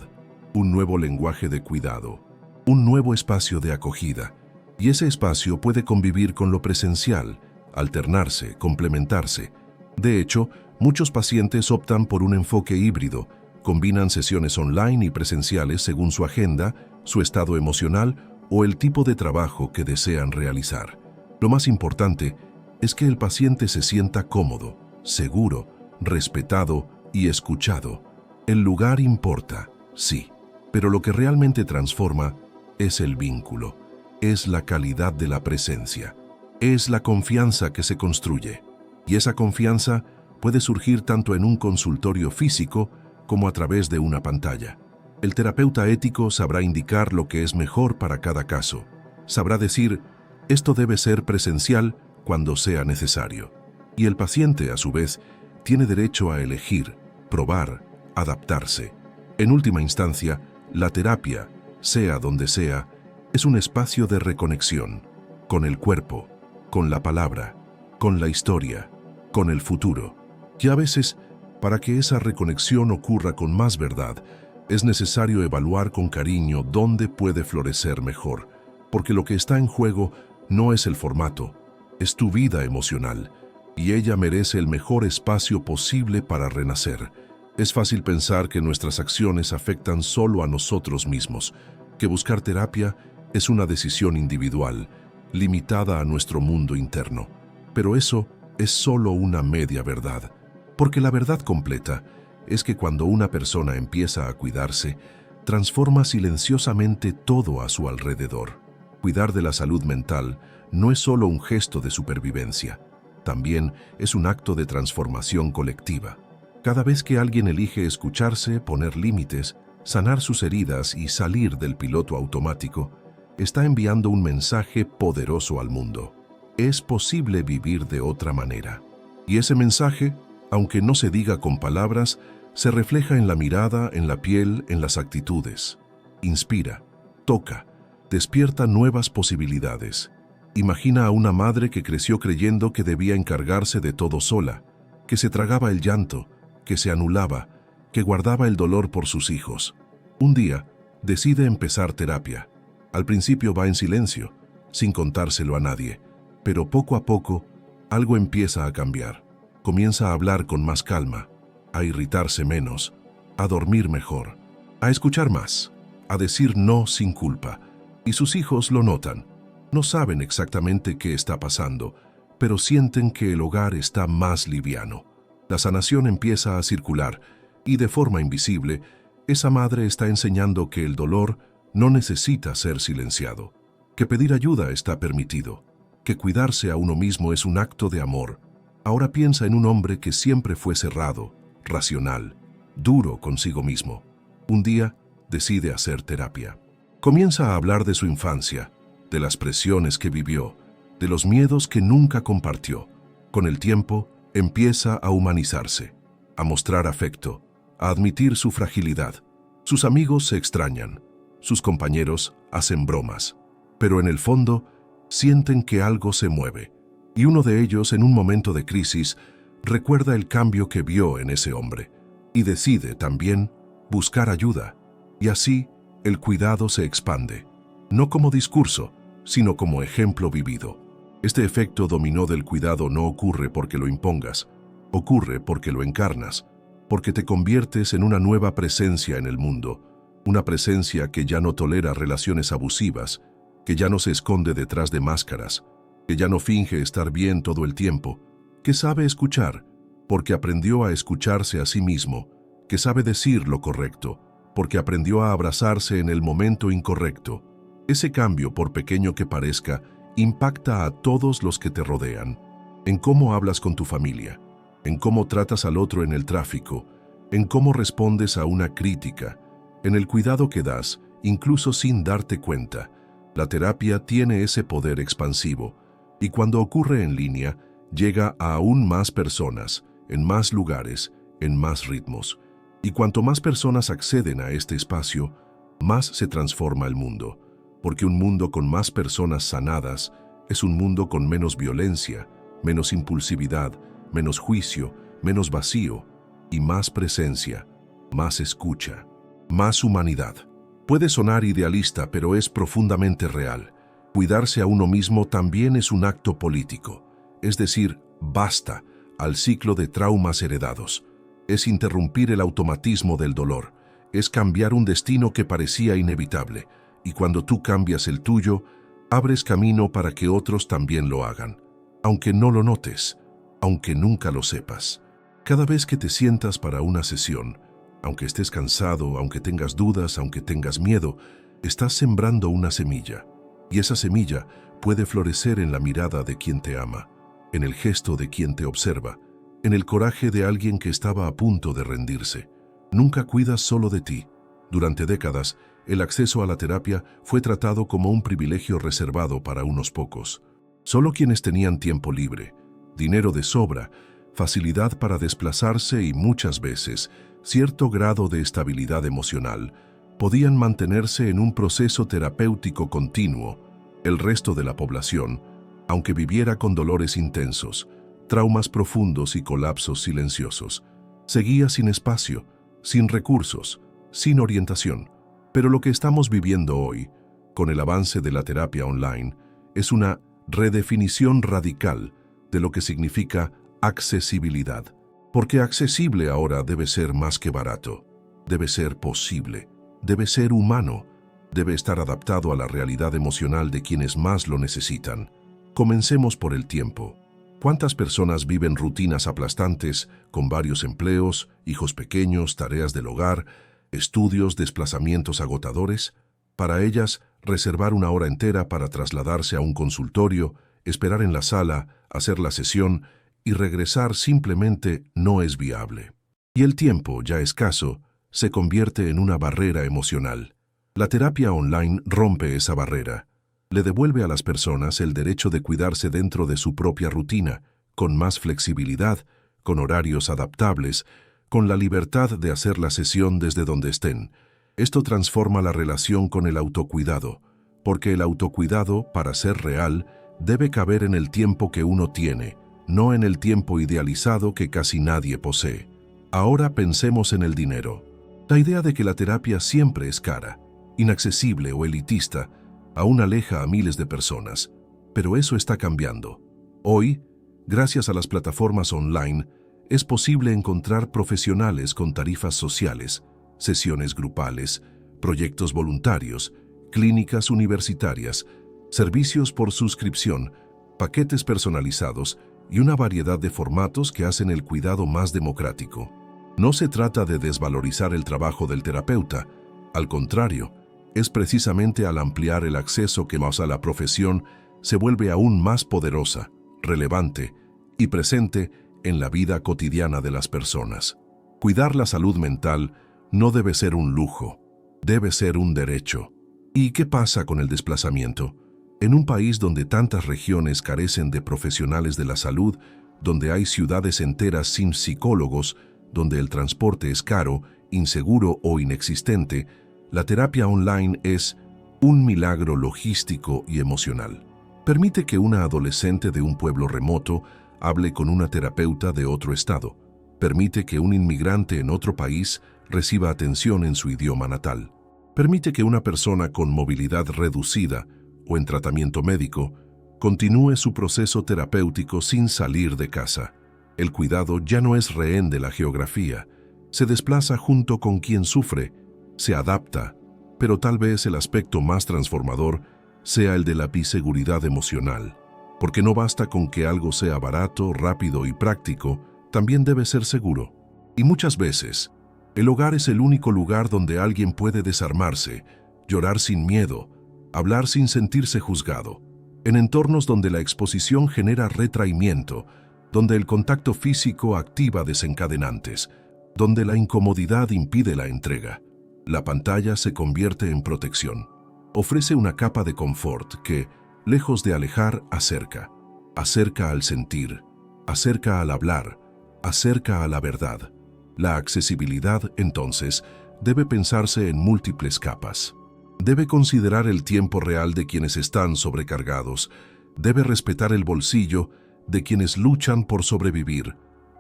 un nuevo lenguaje de cuidado, un nuevo espacio de acogida. Y ese espacio puede convivir con lo presencial, alternarse, complementarse. De hecho, muchos pacientes optan por un enfoque híbrido, combinan sesiones online y presenciales según su agenda, su estado emocional o el tipo de trabajo que desean realizar. Lo más importante es que el paciente se sienta cómodo, seguro, respetado y escuchado. El lugar importa, sí, pero lo que realmente transforma es el vínculo, es la calidad de la presencia, es la confianza que se construye. Y esa confianza puede surgir tanto en un consultorio físico como a través de una pantalla. El terapeuta ético sabrá indicar lo que es mejor para cada caso. Sabrá decir, esto debe ser presencial cuando sea necesario. Y el paciente, a su vez, tiene derecho a elegir, probar, adaptarse. En última instancia, la terapia, sea donde sea, es un espacio de reconexión, con el cuerpo, con la palabra, con la historia, con el futuro. Y a veces, para que esa reconexión ocurra con más verdad, es necesario evaluar con cariño dónde puede florecer mejor, porque lo que está en juego no es el formato, es tu vida emocional, y ella merece el mejor espacio posible para renacer. Es fácil pensar que nuestras acciones afectan solo a nosotros mismos, que buscar terapia es una decisión individual, limitada a nuestro mundo interno. Pero eso es solo una media verdad, porque la verdad completa es que cuando una persona empieza a cuidarse, transforma silenciosamente todo a su alrededor. Cuidar de la salud mental no es solo un gesto de supervivencia, también es un acto de transformación colectiva. Cada vez que alguien elige escucharse, poner límites, sanar sus heridas y salir del piloto automático, está enviando un mensaje poderoso al mundo. Es posible vivir de otra manera. Y ese mensaje, aunque no se diga con palabras, se refleja en la mirada, en la piel, en las actitudes. Inspira, toca, despierta nuevas posibilidades. Imagina a una madre que creció creyendo que debía encargarse de todo sola, que se tragaba el llanto, que se anulaba, que guardaba el dolor por sus hijos. Un día, decide empezar terapia. Al principio va en silencio, sin contárselo a nadie, pero poco a poco, algo empieza a cambiar. Comienza a hablar con más calma, a irritarse menos, a dormir mejor, a escuchar más, a decir no sin culpa. Y sus hijos lo notan. No saben exactamente qué está pasando, pero sienten que el hogar está más liviano. La sanación empieza a circular y de forma invisible, esa madre está enseñando que el dolor no necesita ser silenciado. que pedir ayuda está permitido, que cuidarse a uno mismo es un acto de amor. Ahora piensa en un hombre que siempre fue cerrado, racional, duro consigo mismo. Un día decide hacer terapia. Comienza a hablar de su infancia, de las presiones que vivió, de los miedos que nunca compartió. Con el tiempo, empieza a humanizarse, a mostrar afecto, a admitir su fragilidad. Sus amigos se extrañan, sus compañeros hacen bromas, pero en el fondo sienten que algo se mueve, y uno de ellos, en un momento de crisis, recuerda el cambio que vio en ese hombre, y decide también buscar ayuda, y así el cuidado se expande, no como discurso, sino como ejemplo vivido. Este efecto dominó del cuidado no ocurre porque lo impongas, ocurre porque lo encarnas, porque te conviertes en una nueva presencia en el mundo, una presencia que ya no tolera relaciones abusivas, que ya no se esconde detrás de máscaras, que ya no finge estar bien todo el tiempo, que sabe escuchar, porque aprendió a escucharse a sí mismo, que sabe decir lo correcto, porque aprendió a abrazarse en el momento incorrecto. Ese cambio, por pequeño que parezca, impacta a todos los que te rodean, en cómo hablas con tu familia, en cómo tratas al otro en el tráfico, en cómo respondes a una crítica, en el cuidado que das, incluso sin darte cuenta. La terapia tiene ese poder expansivo, y cuando ocurre en línea, llega a aún más personas, en más lugares, en más ritmos. Y cuanto más personas acceden a este espacio, más se transforma el mundo, porque un mundo con más personas sanadas es un mundo con menos violencia, menos impulsividad, menos juicio, menos vacío y más presencia, más escucha, más humanidad. Puede sonar idealista, pero es profundamente real. Cuidarse a uno mismo también es un acto político, es decir, basta al ciclo de traumas heredados. Es interrumpir el automatismo del dolor, es cambiar un destino que parecía inevitable, y cuando tú cambias el tuyo, abres camino para que otros también lo hagan, aunque no lo notes, aunque nunca lo sepas. Cada vez que te sientas para una sesión, aunque estés cansado, aunque tengas dudas, aunque tengas miedo, estás sembrando una semilla, y esa semilla puede florecer en la mirada de quien te ama, en el gesto de quien te observa, en el coraje de alguien que estaba a punto de rendirse. Nunca cuidas solo de ti. Durante décadas, el acceso a la terapia fue tratado como un privilegio reservado para unos pocos. Solo quienes tenían tiempo libre, dinero de sobra, facilidad para desplazarse y muchas veces cierto grado de estabilidad emocional podían mantenerse en un proceso terapéutico continuo. El resto de la población, aunque viviera con dolores intensos, traumas profundos y colapsos silenciosos, seguía sin espacio, sin recursos, sin orientación. Pero lo que estamos viviendo hoy, con el avance de la terapia online, es una redefinición radical de lo que significa accesibilidad. Porque accesible ahora debe ser más que barato, debe ser posible, debe ser humano, debe estar adaptado a la realidad emocional de quienes más lo necesitan. Comencemos por el tiempo. ¿Cuántas personas viven rutinas aplastantes con varios empleos, hijos pequeños, tareas del hogar, estudios, desplazamientos agotadores? Para ellas, reservar una hora entera para trasladarse a un consultorio, esperar en la sala, hacer la sesión y regresar simplemente no es viable. Y el tiempo, ya escaso, se convierte en una barrera emocional. La terapia online rompe esa barrera. Le devuelve a las personas el derecho de cuidarse dentro de su propia rutina, con más flexibilidad, con horarios adaptables, con la libertad de hacer la sesión desde donde estén. Esto transforma la relación con el autocuidado, porque el autocuidado, para ser real, debe caber en el tiempo que uno tiene, no en el tiempo idealizado que casi nadie posee. Ahora pensemos en el dinero. La idea de que la terapia siempre es cara, inaccesible o elitista, aún aleja a miles de personas, pero eso está cambiando. Hoy, gracias a las plataformas online, es posible encontrar profesionales con tarifas sociales, sesiones grupales, proyectos voluntarios, clínicas universitarias, servicios por suscripción, paquetes personalizados y una variedad de formatos que hacen el cuidado más democrático. No se trata de desvalorizar el trabajo del terapeuta, al contrario, es precisamente al ampliar el acceso que más a la profesión se vuelve aún más poderosa, relevante y presente en la vida cotidiana de las personas. Cuidar la salud mental no debe ser un lujo, debe ser un derecho. ¿Y qué pasa con el desplazamiento? En un país donde tantas regiones carecen de profesionales de la salud, donde hay ciudades enteras sin psicólogos, donde el transporte es caro, inseguro o inexistente, la terapia online es un milagro logístico y emocional. Permite que una adolescente de un pueblo remoto hable con una terapeuta de otro estado. Permite que un inmigrante en otro país reciba atención en su idioma natal. Permite que una persona con movilidad reducida o en tratamiento médico continúe su proceso terapéutico sin salir de casa. El cuidado ya no es rehén de la geografía, se desplaza junto con quien sufre, se adapta, pero tal vez el aspecto más transformador sea el de la biseguridad emocional, porque no basta con que algo sea barato, rápido y práctico, también debe ser seguro. Y muchas veces, el hogar es el único lugar donde alguien puede desarmarse, llorar sin miedo, hablar sin sentirse juzgado. En entornos donde la exposición genera retraimiento, donde el contacto físico activa desencadenantes, donde la incomodidad impide la entrega, la pantalla se convierte en protección. Ofrece una capa de confort que, lejos de alejar, acerca. Acerca al sentir, acerca al hablar, acerca a la verdad. La accesibilidad, entonces, debe pensarse en múltiples capas. Debe considerar el tiempo real de quienes están sobrecargados. Debe respetar el bolsillo de quienes luchan por sobrevivir.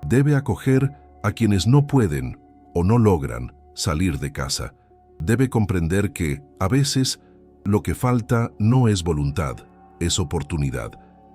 Debe acoger a quienes no pueden o no logran salir de casa. Debe comprender que, a veces, lo que falta no es voluntad, es oportunidad.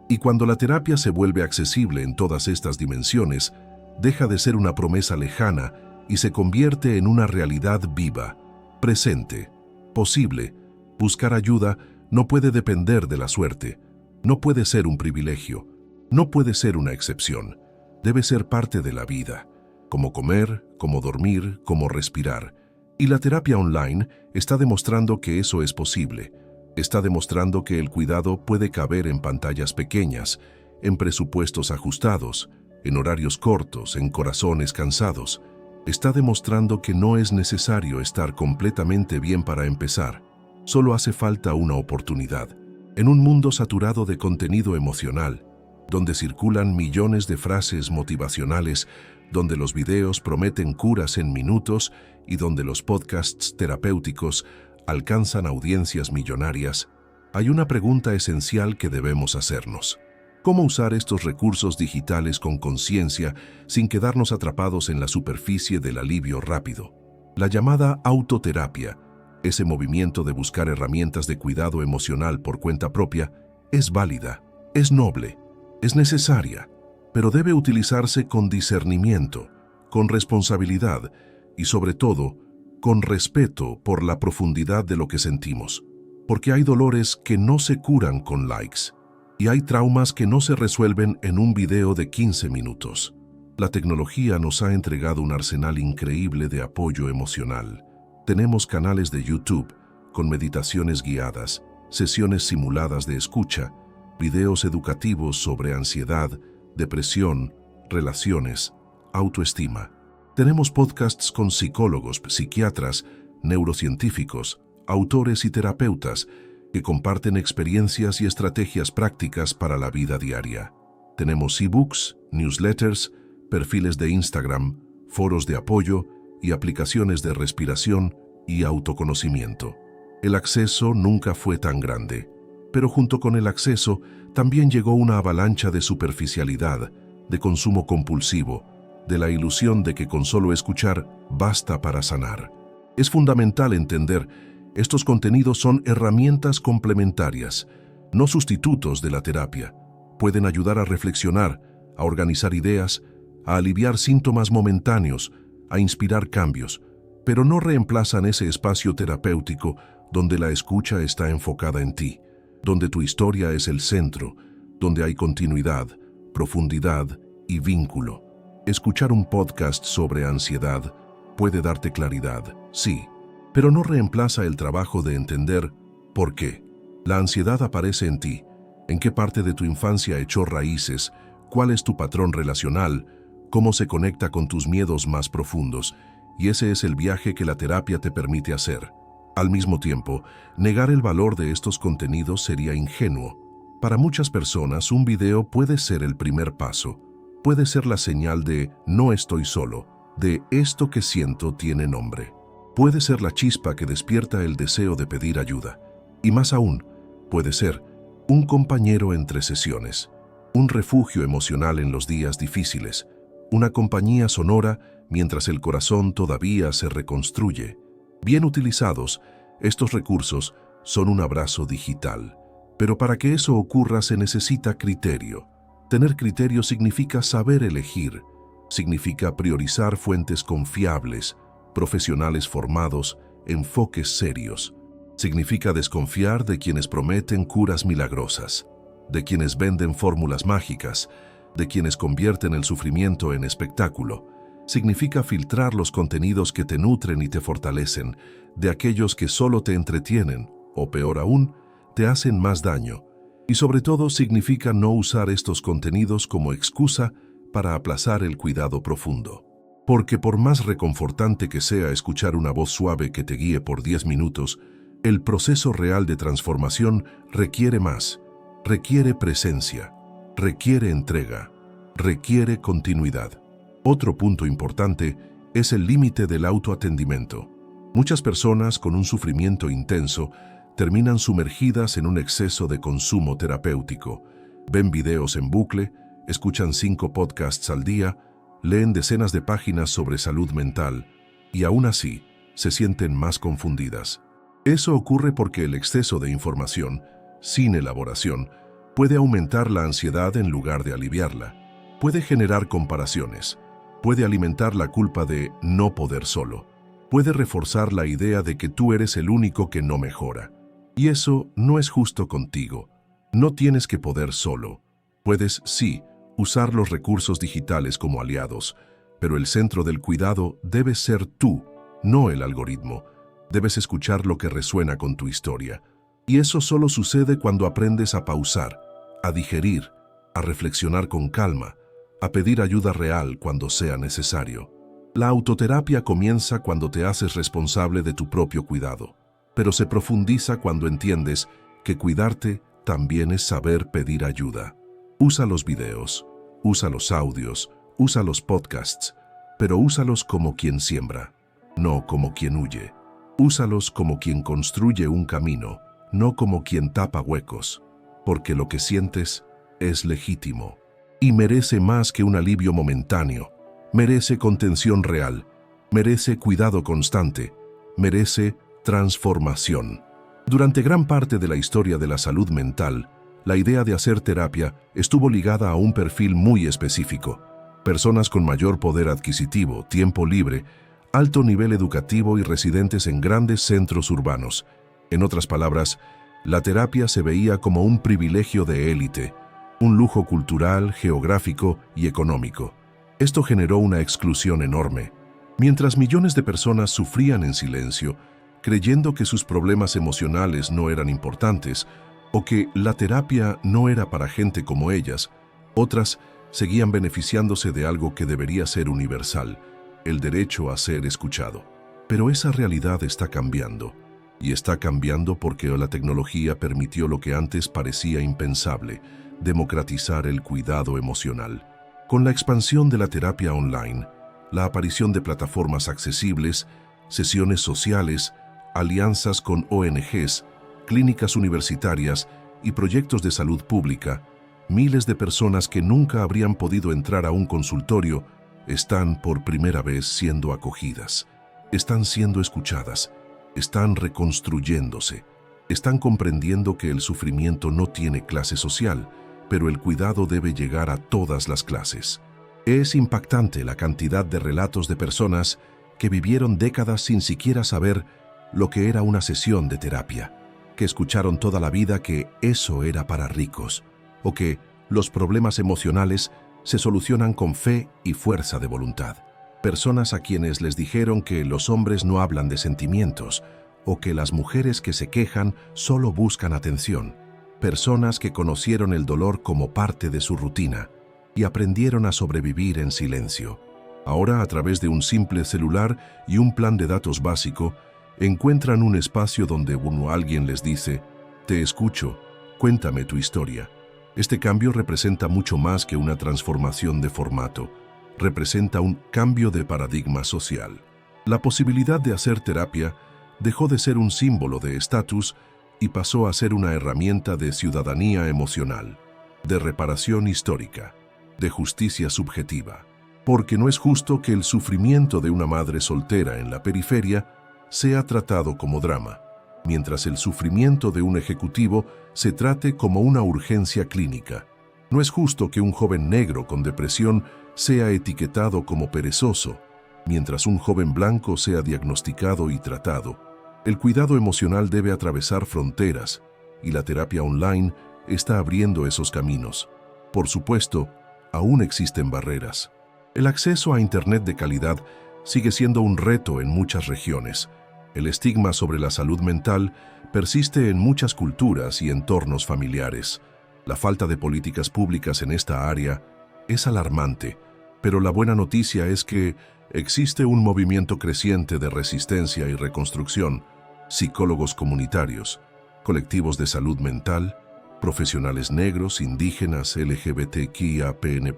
Y cuando la terapia se vuelve accesible en todas estas dimensiones, deja de ser una promesa lejana y se convierte en una realidad viva, presente, posible. Buscar ayuda no puede depender de la suerte, no puede ser un privilegio, no puede ser una excepción, debe ser parte de la vida, como comer, como dormir, como respirar. Y la terapia online está demostrando que eso es posible. Está demostrando que el cuidado puede caber en pantallas pequeñas, en presupuestos ajustados, en horarios cortos, en corazones cansados. Está demostrando que no es necesario estar completamente bien para empezar. Solo hace falta una oportunidad. En un mundo saturado de contenido emocional, donde circulan millones de frases motivacionales, donde los videos prometen curas en minutos y donde los podcasts terapéuticos alcanzan audiencias millonarias, hay una pregunta esencial que debemos hacernos. ¿Cómo usar estos recursos digitales con conciencia sin quedarnos atrapados en la superficie del alivio rápido? La llamada autoterapia, ese movimiento de buscar herramientas de cuidado emocional por cuenta propia, es válida, es noble, es necesaria, pero debe utilizarse con discernimiento, con responsabilidad y, sobre todo, con respeto por la profundidad de lo que sentimos. Porque hay dolores que no se curan con likes y hay traumas que no se resuelven en un video de 15 minutos. La tecnología nos ha entregado un arsenal increíble de apoyo emocional. Tenemos canales de YouTube con meditaciones guiadas, sesiones simuladas de escucha, videos educativos sobre ansiedad, depresión, relaciones, autoestima. Tenemos podcasts con psicólogos, psiquiatras, neurocientíficos, autores y terapeutas que comparten experiencias y estrategias prácticas para la vida diaria. Tenemos ebooks, newsletters, perfiles de Instagram, foros de apoyo y aplicaciones de respiración y autoconocimiento. El acceso nunca fue tan grande, pero junto con el acceso también llegó una avalancha de superficialidad, de consumo compulsivo, de la ilusión de que con solo escuchar basta para sanar. Es fundamental entender, estos contenidos son herramientas complementarias, no sustitutos de la terapia. Pueden ayudar a reflexionar, a organizar ideas, a aliviar síntomas momentáneos, a inspirar cambios, pero no reemplazan ese espacio terapéutico donde la escucha está enfocada en ti, donde tu historia es el centro, donde hay continuidad, profundidad y vínculo. Escuchar un podcast sobre ansiedad puede darte claridad, sí, pero no reemplaza el trabajo de entender por qué. La ansiedad aparece en ti, en qué parte de tu infancia echó raíces, cuál es tu patrón relacional, cómo se conecta con tus miedos más profundos, y ese es el viaje que la terapia te permite hacer. Al mismo tiempo, negar el valor de estos contenidos sería ingenuo. Para muchas personas, un video puede ser el primer paso, puede ser la señal de no estoy solo, de esto que siento tiene nombre. Puede ser la chispa que despierta el deseo de pedir ayuda. Y más aún, puede ser un compañero entre sesiones, un refugio emocional en los días difíciles, una compañía sonora mientras el corazón todavía se reconstruye. Bien utilizados, estos recursos son un abrazo digital. Pero para que eso ocurra se necesita criterio. Tener criterio significa saber elegir, significa priorizar fuentes confiables, profesionales formados, enfoques serios. Significa desconfiar de quienes prometen curas milagrosas, de quienes venden fórmulas mágicas, de quienes convierten el sufrimiento en espectáculo. Significa filtrar los contenidos que te nutren y te fortalecen, de aquellos que solo te entretienen, o peor aún, te hacen más daño. Y sobre todo significa no usar estos contenidos como excusa para aplazar el cuidado profundo. Porque por más reconfortante que sea escuchar una voz suave que te guíe por 10 minutos, el proceso real de transformación requiere más, requiere presencia, requiere entrega, requiere continuidad. Otro punto importante es el límite del autoatendimiento. Muchas personas con un sufrimiento intenso terminan sumergidas en un exceso de consumo terapéutico. Ven videos en bucle, escuchan 5 podcasts al día, leen decenas de páginas sobre salud mental y aún así se sienten más confundidas. Eso ocurre porque el exceso de información, sin elaboración, puede aumentar la ansiedad en lugar de aliviarla. Puede generar comparaciones, puede alimentar la culpa de no poder solo, puede reforzar la idea de que tú eres el único que no mejora. Y eso no es justo contigo. No tienes que poder solo. Puedes, sí, usar los recursos digitales como aliados, pero el centro del cuidado debe ser tú, no el algoritmo. Debes escuchar lo que resuena con tu historia. Y eso solo sucede cuando aprendes a pausar, a digerir, a reflexionar con calma, a pedir ayuda real cuando sea necesario. La autoterapia comienza cuando te haces responsable de tu propio cuidado, pero se profundiza cuando entiendes que cuidarte también es saber pedir ayuda. Usa los videos, usa los audios, usa los podcasts, pero úsalos como quien siembra, no como quien huye. Úsalos como quien construye un camino, no como quien tapa huecos, porque lo que sientes es legítimo y merece más que un alivio momentáneo, merece contención real, merece cuidado constante, merece transformación. Durante gran parte de la historia de la salud mental, la idea de hacer terapia estuvo ligada a un perfil muy específico: personas con mayor poder adquisitivo, tiempo libre, alto nivel educativo y residentes en grandes centros urbanos. En otras palabras, la terapia se veía como un privilegio de élite, un lujo cultural, geográfico y económico. Esto generó una exclusión enorme. Mientras millones de personas sufrían en silencio, creyendo que sus problemas emocionales no eran importantes o que la terapia no era para gente como ellas, otras seguían beneficiándose de algo que debería ser universal: el derecho a ser escuchado. Pero esa realidad está cambiando, y está cambiando porque la tecnología permitió lo que antes parecía impensable: democratizar el cuidado emocional. Con la expansión de la terapia online, la aparición de plataformas accesibles, sesiones sociales, alianzas con ONGs, clínicas universitarias y proyectos de salud pública, miles de personas que nunca habrían podido entrar a un consultorio están por primera vez siendo acogidas, están siendo escuchadas, están reconstruyéndose, están comprendiendo que el sufrimiento no tiene clase social, pero el cuidado debe llegar a todas las clases. Es impactante la cantidad de relatos de personas que vivieron décadas sin siquiera saber lo que era una sesión de terapia, que escucharon toda la vida que eso era para ricos, o que los problemas emocionales se solucionan con fe y fuerza de voluntad. Personas a quienes les dijeron que los hombres no hablan de sentimientos o que las mujeres que se quejan solo buscan atención. Personas que conocieron el dolor como parte de su rutina y aprendieron a sobrevivir en silencio. Ahora, a través de un simple celular y un plan de datos básico, encuentran un espacio donde alguien les dice: «Te escucho, cuéntame tu historia». Este cambio representa mucho más que una transformación de formato. Representa un cambio de paradigma social. La posibilidad de hacer terapia dejó de ser un símbolo de estatus y pasó a ser una herramienta de ciudadanía emocional, de reparación histórica, de justicia subjetiva. Porque no es justo que el sufrimiento de una madre soltera en la periferia sea tratado como drama, mientras el sufrimiento de un ejecutivo se trate como una urgencia clínica. No es justo que un joven negro con depresión sea etiquetado como perezoso, mientras un joven blanco sea diagnosticado y tratado. El cuidado emocional debe atravesar fronteras, y la terapia online está abriendo esos caminos. Por supuesto, aún existen barreras. El acceso a Internet de calidad sigue siendo un reto en muchas regiones. El estigma sobre la salud mental persiste en muchas culturas y entornos familiares. La falta de políticas públicas en esta área es alarmante, pero la buena noticia es que existe un movimiento creciente de resistencia y reconstrucción, psicólogos comunitarios, colectivos de salud mental, profesionales negros, indígenas, LGBTQIAPN+,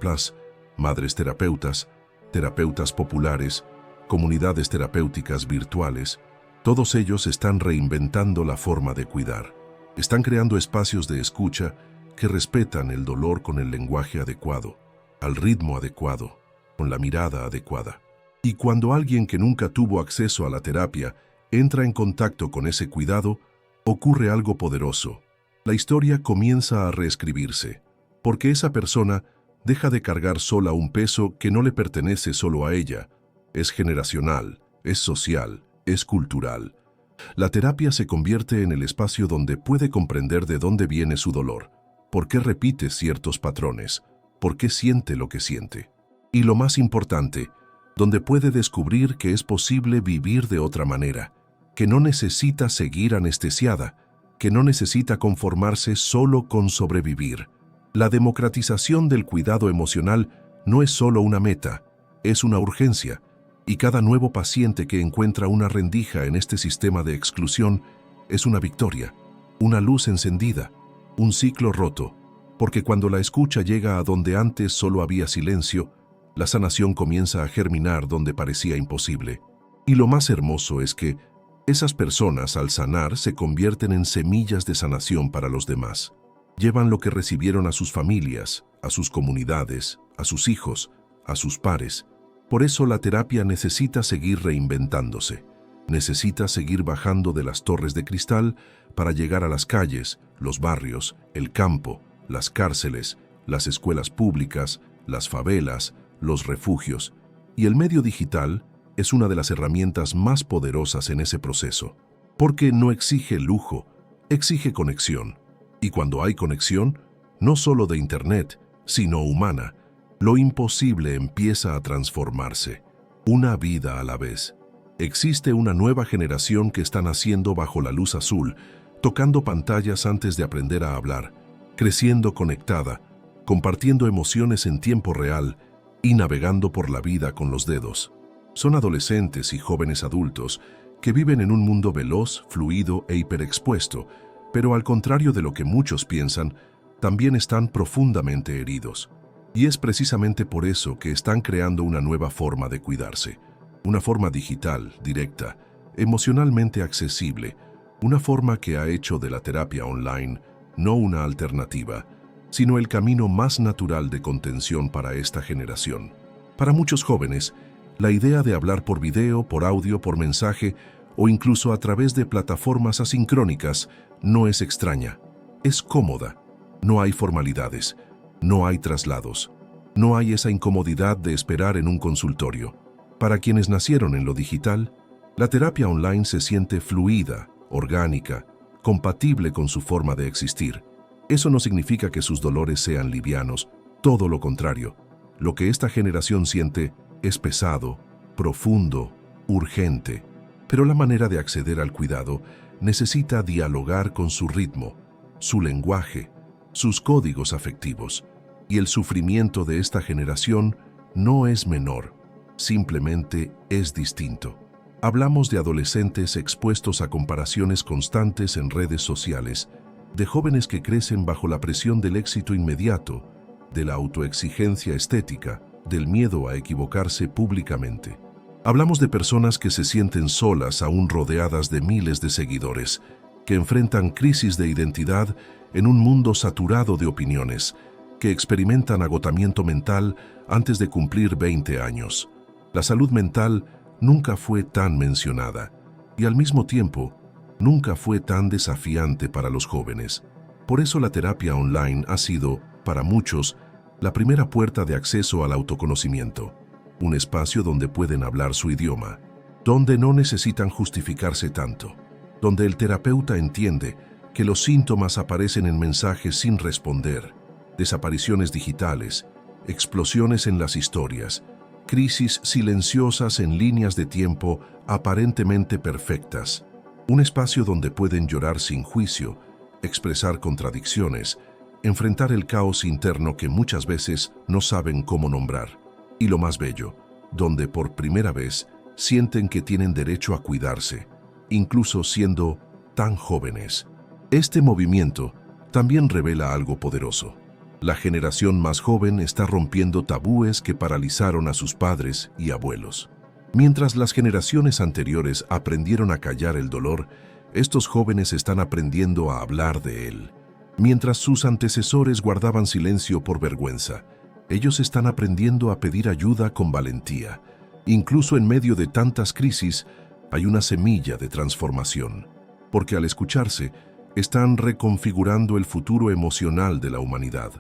madres terapeutas, terapeutas populares, comunidades terapéuticas virtuales. Todos ellos están reinventando la forma de cuidar. Están creando espacios de escucha que respetan el dolor con el lenguaje adecuado, al ritmo adecuado, con la mirada adecuada. Y cuando alguien que nunca tuvo acceso a la terapia entra en contacto con ese cuidado, ocurre algo poderoso. La historia comienza a reescribirse, porque esa persona deja de cargar sola un peso que no le pertenece solo a ella. Es generacional, es social, es cultural. La terapia se convierte en el espacio donde puede comprender de dónde viene su dolor, por qué repite ciertos patrones, por qué siente lo que siente. Y lo más importante, donde puede descubrir que es posible vivir de otra manera, que no necesita seguir anestesiada, que no necesita conformarse solo con sobrevivir. La democratización del cuidado emocional no es solo una meta, es una urgencia, y cada nuevo paciente que encuentra una rendija en este sistema de exclusión es una victoria, una luz encendida, un ciclo roto, porque cuando la escucha llega a donde antes solo había silencio, la sanación comienza a germinar donde parecía imposible. Y lo más hermoso es que esas personas, al sanar, se convierten en semillas de sanación para los demás. Llevan lo que recibieron a sus familias, a sus comunidades, a sus hijos, a sus pares. Por eso la terapia necesita seguir reinventándose. Necesita seguir bajando de las torres de cristal para llegar a las calles, los barrios, el campo, las cárceles, las escuelas públicas, las favelas, los refugios. Y el medio digital es una de las herramientas más poderosas en ese proceso, porque no exige lujo, exige conexión. Y cuando hay conexión, no solo de Internet, sino humana, lo imposible empieza a transformarse, una vida a la vez. Existe una nueva generación que está naciendo bajo la luz azul, tocando pantallas antes de aprender a hablar, creciendo conectada, compartiendo emociones en tiempo real y navegando por la vida con los dedos. Son adolescentes y jóvenes adultos que viven en un mundo veloz, fluido e hiperexpuesto, pero al contrario de lo que muchos piensan, también están profundamente heridos. Y es precisamente por eso que están creando una nueva forma de cuidarse, una forma digital, directa, emocionalmente accesible, una forma que ha hecho de la terapia online no una alternativa, sino el camino más natural de contención para esta generación. Para muchos jóvenes, la idea de hablar por video, por audio, por mensaje o incluso a través de plataformas asincrónicas no es extraña, es cómoda. No hay formalidades, no hay traslados, no hay esa incomodidad de esperar en un consultorio. Para quienes nacieron en lo digital, la terapia online se siente fluida, orgánica, compatible con su forma de existir. Eso no significa que sus dolores sean livianos, todo lo contrario. Lo que esta generación siente es pesado, profundo, urgente, pero la manera de acceder al cuidado necesita dialogar con su ritmo, su lenguaje, sus códigos afectivos, y el sufrimiento de esta generación no es menor, simplemente es distinto. Hablamos de adolescentes expuestos a comparaciones constantes en redes sociales, de jóvenes que crecen bajo la presión del éxito inmediato, de la autoexigencia estética, del miedo a equivocarse públicamente. Hablamos de personas que se sienten solas aún rodeadas de miles de seguidores, que enfrentan crisis de identidad en un mundo saturado de opiniones, que experimentan agotamiento mental antes de cumplir 20 años. La salud mental nunca fue tan mencionada y al mismo tiempo nunca fue tan desafiante para los jóvenes. Por eso la terapia online ha sido, para muchos, la primera puerta de acceso al autoconocimiento, un espacio donde pueden hablar su idioma, donde no necesitan justificarse tanto, donde el terapeuta entiende que los síntomas aparecen en mensajes sin responder, desapariciones digitales, explosiones en las historias, crisis silenciosas en líneas de tiempo aparentemente perfectas, un espacio donde pueden llorar sin juicio, expresar contradicciones, enfrentar el caos interno que muchas veces no saben cómo nombrar. Y lo más bello, donde por primera vez sienten que tienen derecho a cuidarse, incluso siendo tan jóvenes. Este movimiento también revela algo poderoso. La generación más joven está rompiendo tabúes que paralizaron a sus padres y abuelos. Mientras las generaciones anteriores aprendieron a callar el dolor, estos jóvenes están aprendiendo a hablar de él. Mientras sus antecesores guardaban silencio por vergüenza, ellos están aprendiendo a pedir ayuda con valentía. Incluso en medio de tantas crisis, hay una semilla de transformación, porque al escucharse, están reconfigurando el futuro emocional de la humanidad.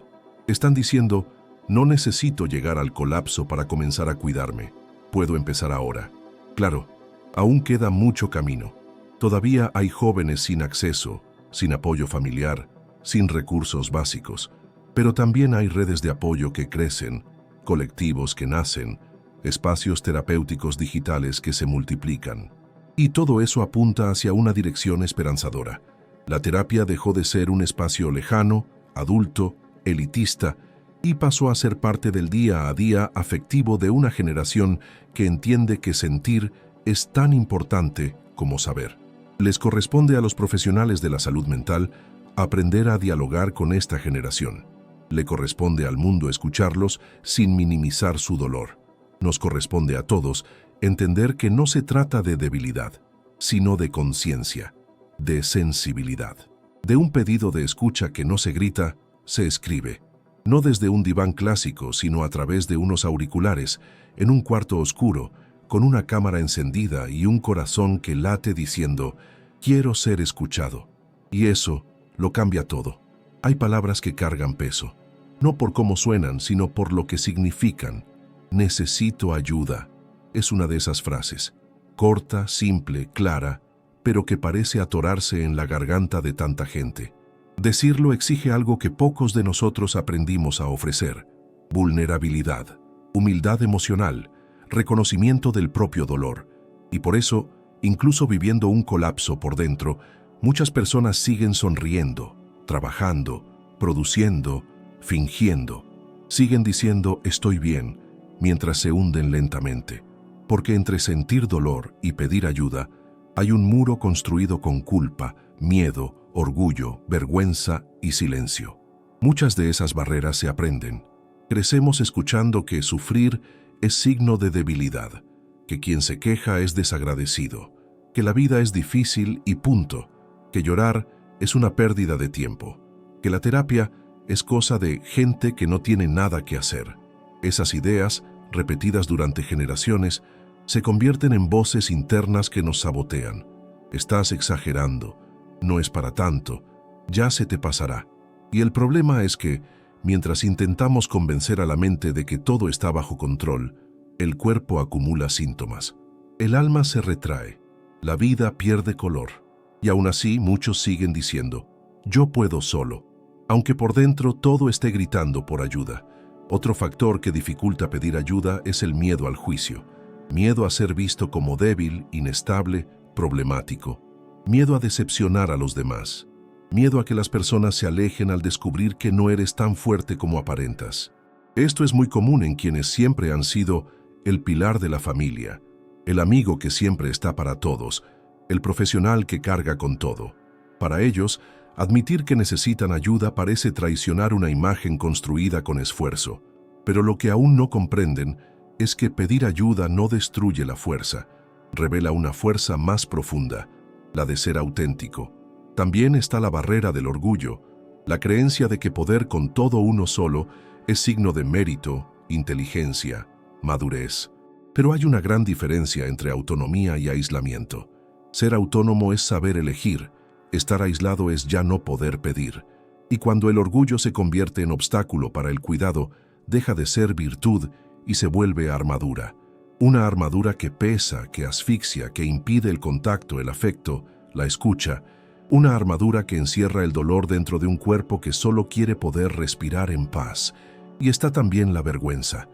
Están diciendo, no necesito llegar al colapso para comenzar a cuidarme. Puedo empezar ahora. Claro, aún queda mucho camino. Todavía hay jóvenes sin acceso, sin apoyo familiar, sin recursos básicos. Pero también hay redes de apoyo que crecen, colectivos que nacen, espacios terapéuticos digitales que se multiplican. Y todo eso apunta hacia una dirección esperanzadora. La terapia dejó de ser un espacio lejano, adulto, elitista, y pasó a ser parte del día a día afectivo de una generación que entiende que sentir es tan importante como saber. Les corresponde a los profesionales de la salud mental aprender a dialogar con esta generación. Le corresponde al mundo escucharlos sin minimizar su dolor. Nos corresponde a todos entender que no se trata de debilidad, sino de conciencia, de sensibilidad. De un pedido de escucha que no se grita, se escribe. No desde un diván clásico, sino a través de unos auriculares, en un cuarto oscuro, con una cámara encendida y un corazón que late diciendo, quiero ser escuchado. Y eso lo cambia todo. Hay palabras que cargan peso, no por cómo suenan, sino por lo que significan. Necesito ayuda. Es una de esas frases, corta, simple, clara, pero que parece atorarse en la garganta de tanta gente. Decirlo exige algo que pocos de nosotros aprendimos a ofrecer: vulnerabilidad, humildad emocional, reconocimiento del propio dolor. Y por eso, incluso viviendo un colapso por dentro, muchas personas siguen sonriendo, trabajando, produciendo, fingiendo. Siguen diciendo estoy bien, mientras se hunden lentamente. Porque entre sentir dolor y pedir ayuda, hay un muro construido con culpa, miedo, orgullo, vergüenza y silencio. Muchas de esas barreras se aprenden. Crecemos escuchando que sufrir es signo de debilidad, que quien se queja es desagradecido, que la vida es difícil y punto, que llorar es una pérdida de tiempo, que la terapia es cosa de gente que no tiene nada que hacer. Esas ideas, repetidas durante generaciones, se convierten en voces internas que nos sabotean. Estás exagerando, no es para tanto, ya se te pasará. Y el problema es que, mientras intentamos convencer a la mente de que todo está bajo control, el cuerpo acumula síntomas. El alma se retrae, la vida pierde color. Y aún así muchos siguen diciendo, yo puedo solo, aunque por dentro todo esté gritando por ayuda. Otro factor que dificulta pedir ayuda es el miedo al juicio. miedo a ser visto como débil, inestable, problemático, miedo a decepcionar a los demás, miedo a que las personas se alejen al descubrir que no eres tan fuerte como aparentas. Esto es muy común en quienes siempre han sido el pilar de la familia, el amigo que siempre está para todos, el profesional que carga con todo. Para ellos, admitir que necesitan ayuda parece traicionar una imagen construida con esfuerzo, pero lo que aún no comprenden es que pedir ayuda no destruye la fuerza, revela una fuerza más profunda, la de ser auténtico. También está la barrera del orgullo, la creencia de que poder con todo uno solo es signo de mérito, inteligencia, madurez. Pero hay una gran diferencia entre autonomía y aislamiento. Ser autónomo es saber elegir, estar aislado es ya no poder pedir. Y cuando el orgullo se convierte en obstáculo para el cuidado, deja de ser virtud y se vuelve armadura. Una armadura que pesa, que asfixia, que impide el contacto, el afecto, la escucha. Una armadura que encierra el dolor dentro de un cuerpo que solo quiere poder respirar en paz. Y está también la vergüenza.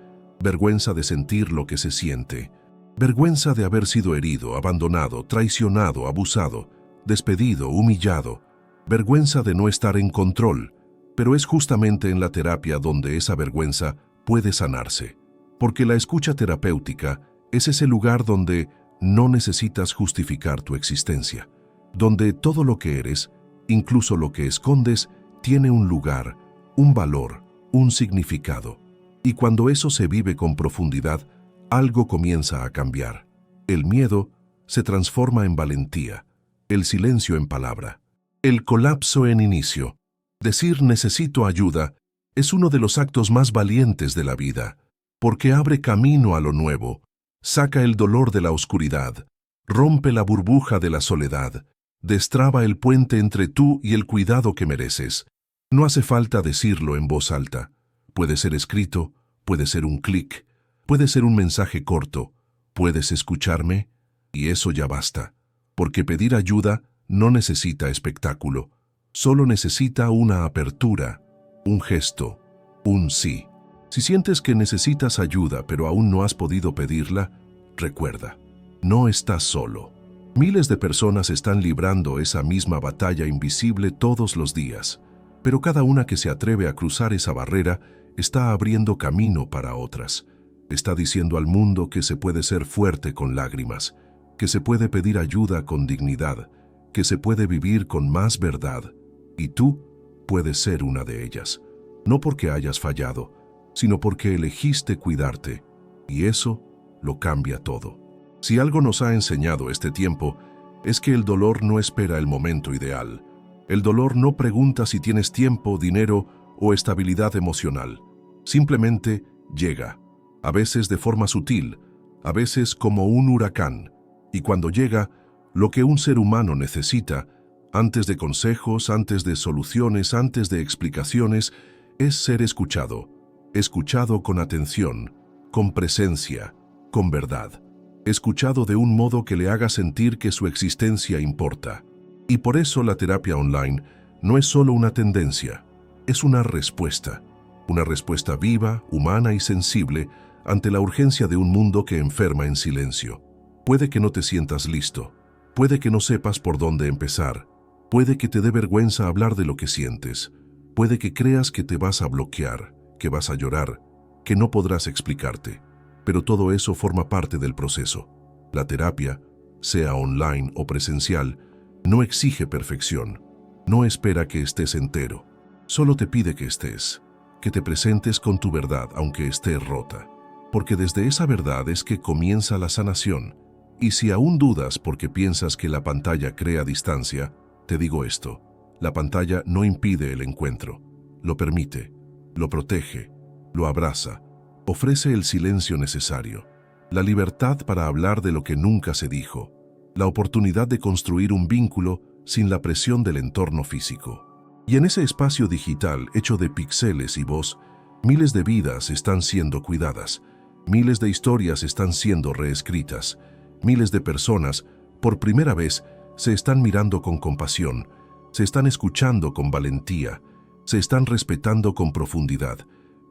Vergüenza de sentir lo que se siente. Vergüenza de haber sido herido, abandonado, traicionado, abusado, despedido, humillado. Vergüenza de no estar en control. Pero es justamente en la terapia donde esa vergüenza puede sanarse. Porque la escucha terapéutica es ese lugar donde no necesitas justificar tu existencia. Donde todo lo que eres, incluso lo que escondes, tiene un lugar, un valor, un significado. Y cuando eso se vive con profundidad, algo comienza a cambiar. El miedo se transforma en valentía, el silencio en palabra, el colapso en inicio. Decir necesito ayuda es uno de los actos más valientes de la vida, porque abre camino a lo nuevo, saca el dolor de la oscuridad, rompe la burbuja de la soledad, destraba el puente entre tú y el cuidado que mereces. No hace falta decirlo en voz alta. Puede ser escrito, puede ser un clic, puede ser un mensaje corto. ¿Puedes escucharme? Y eso ya basta, porque pedir ayuda no necesita espectáculo, solo necesita una apertura, un gesto, un sí. Si sientes que necesitas ayuda pero aún no has podido pedirla, recuerda, no estás solo. Miles de personas están librando esa misma batalla invisible todos los días, pero cada una que se atreve a cruzar esa barrera está abriendo camino para otras. Está diciendo al mundo que se puede ser fuerte con lágrimas, que se puede pedir ayuda con dignidad, que se puede vivir con más verdad, y tú puedes ser una de ellas. No porque hayas fallado, sino porque elegiste cuidarte, y eso lo cambia todo. Si algo nos ha enseñado este tiempo, es que el dolor no espera el momento ideal. El dolor no pregunta si tienes tiempo, dinero o estabilidad emocional. Simplemente llega, a veces de forma sutil, a veces como un huracán. Y cuando llega, lo que un ser humano necesita, antes de consejos, antes de soluciones, antes de explicaciones, es ser escuchado. Escuchado con atención, con presencia, con verdad. Escuchado de un modo que le haga sentir que su existencia importa. Y por eso la terapia online no es solo una tendencia, es una respuesta viva, humana y sensible ante la urgencia de un mundo que enferma en silencio. Puede que no te sientas listo, puede que no sepas por dónde empezar, puede que te dé vergüenza hablar de lo que sientes, puede que creas que te vas a bloquear, que vas a llorar, que no podrás explicarte. Pero todo eso forma parte del proceso. La terapia, sea online o presencial, no exige perfección, no espera que estés entero, solo te pide que estés, que te presentes con tu verdad aunque esté rota, porque desde esa verdad es que comienza la sanación. Y si aún dudas porque piensas que la pantalla crea distancia, te digo esto, la pantalla no impide el encuentro, lo permite, lo protege, lo abraza, ofrece el silencio necesario, la libertad para hablar de lo que nunca se dijo, la oportunidad de construir un vínculo sin la presión del entorno físico. Y en ese espacio digital hecho de píxeles y voz, miles de vidas están siendo cuidadas, miles de historias están siendo reescritas, miles de personas, por primera vez, se están mirando con compasión, se están escuchando con valentía, se están respetando con profundidad.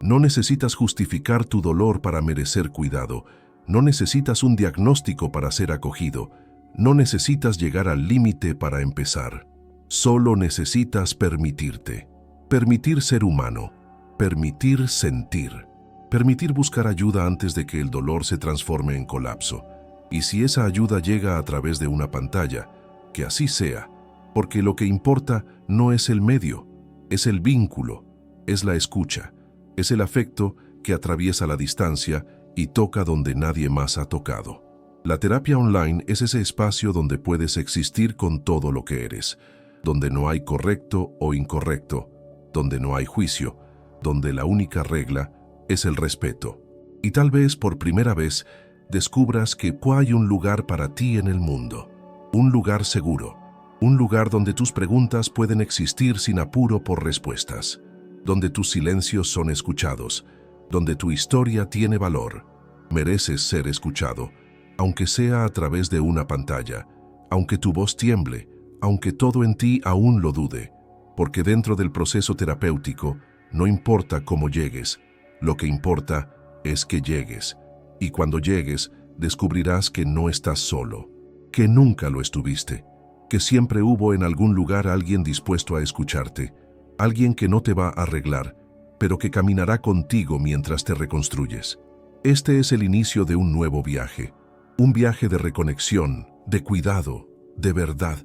No necesitas justificar tu dolor para merecer cuidado. No necesitas un diagnóstico para ser acogido. No necesitas llegar al límite para empezar. Solo necesitas permitirte. Permitir ser humano. Permitir sentir. Permitir buscar ayuda antes de que el dolor se transforme en colapso. Y si esa ayuda llega a través de una pantalla, que así sea, porque lo que importa no es el medio, es el vínculo, es la escucha, es el afecto que atraviesa la distancia y toca donde nadie más ha tocado. La terapia online es ese espacio donde puedes existir con todo lo que eres, donde no hay correcto o incorrecto, donde no hay juicio, donde la única regla es el respeto. Y tal vez por primera vez descubras que hay un lugar para ti en el mundo, un lugar seguro, un lugar donde tus preguntas pueden existir sin apuro por respuestas, donde tus silencios son escuchados, donde tu historia tiene valor. Mereces ser escuchado, aunque sea a través de una pantalla, aunque tu voz tiemble, aunque todo en ti aún lo dude, porque dentro del proceso terapéutico no importa cómo llegues, lo que importa es que llegues. Y cuando llegues, descubrirás que no estás solo, que nunca lo estuviste, que siempre hubo en algún lugar alguien dispuesto a escucharte, alguien que no te va a arreglar, pero que caminará contigo mientras te reconstruyes. Este es el inicio de un nuevo viaje, un viaje de reconexión, de cuidado, de verdad,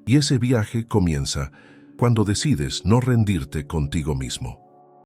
y ese viaje comienza cuando decides no rendirte contigo mismo.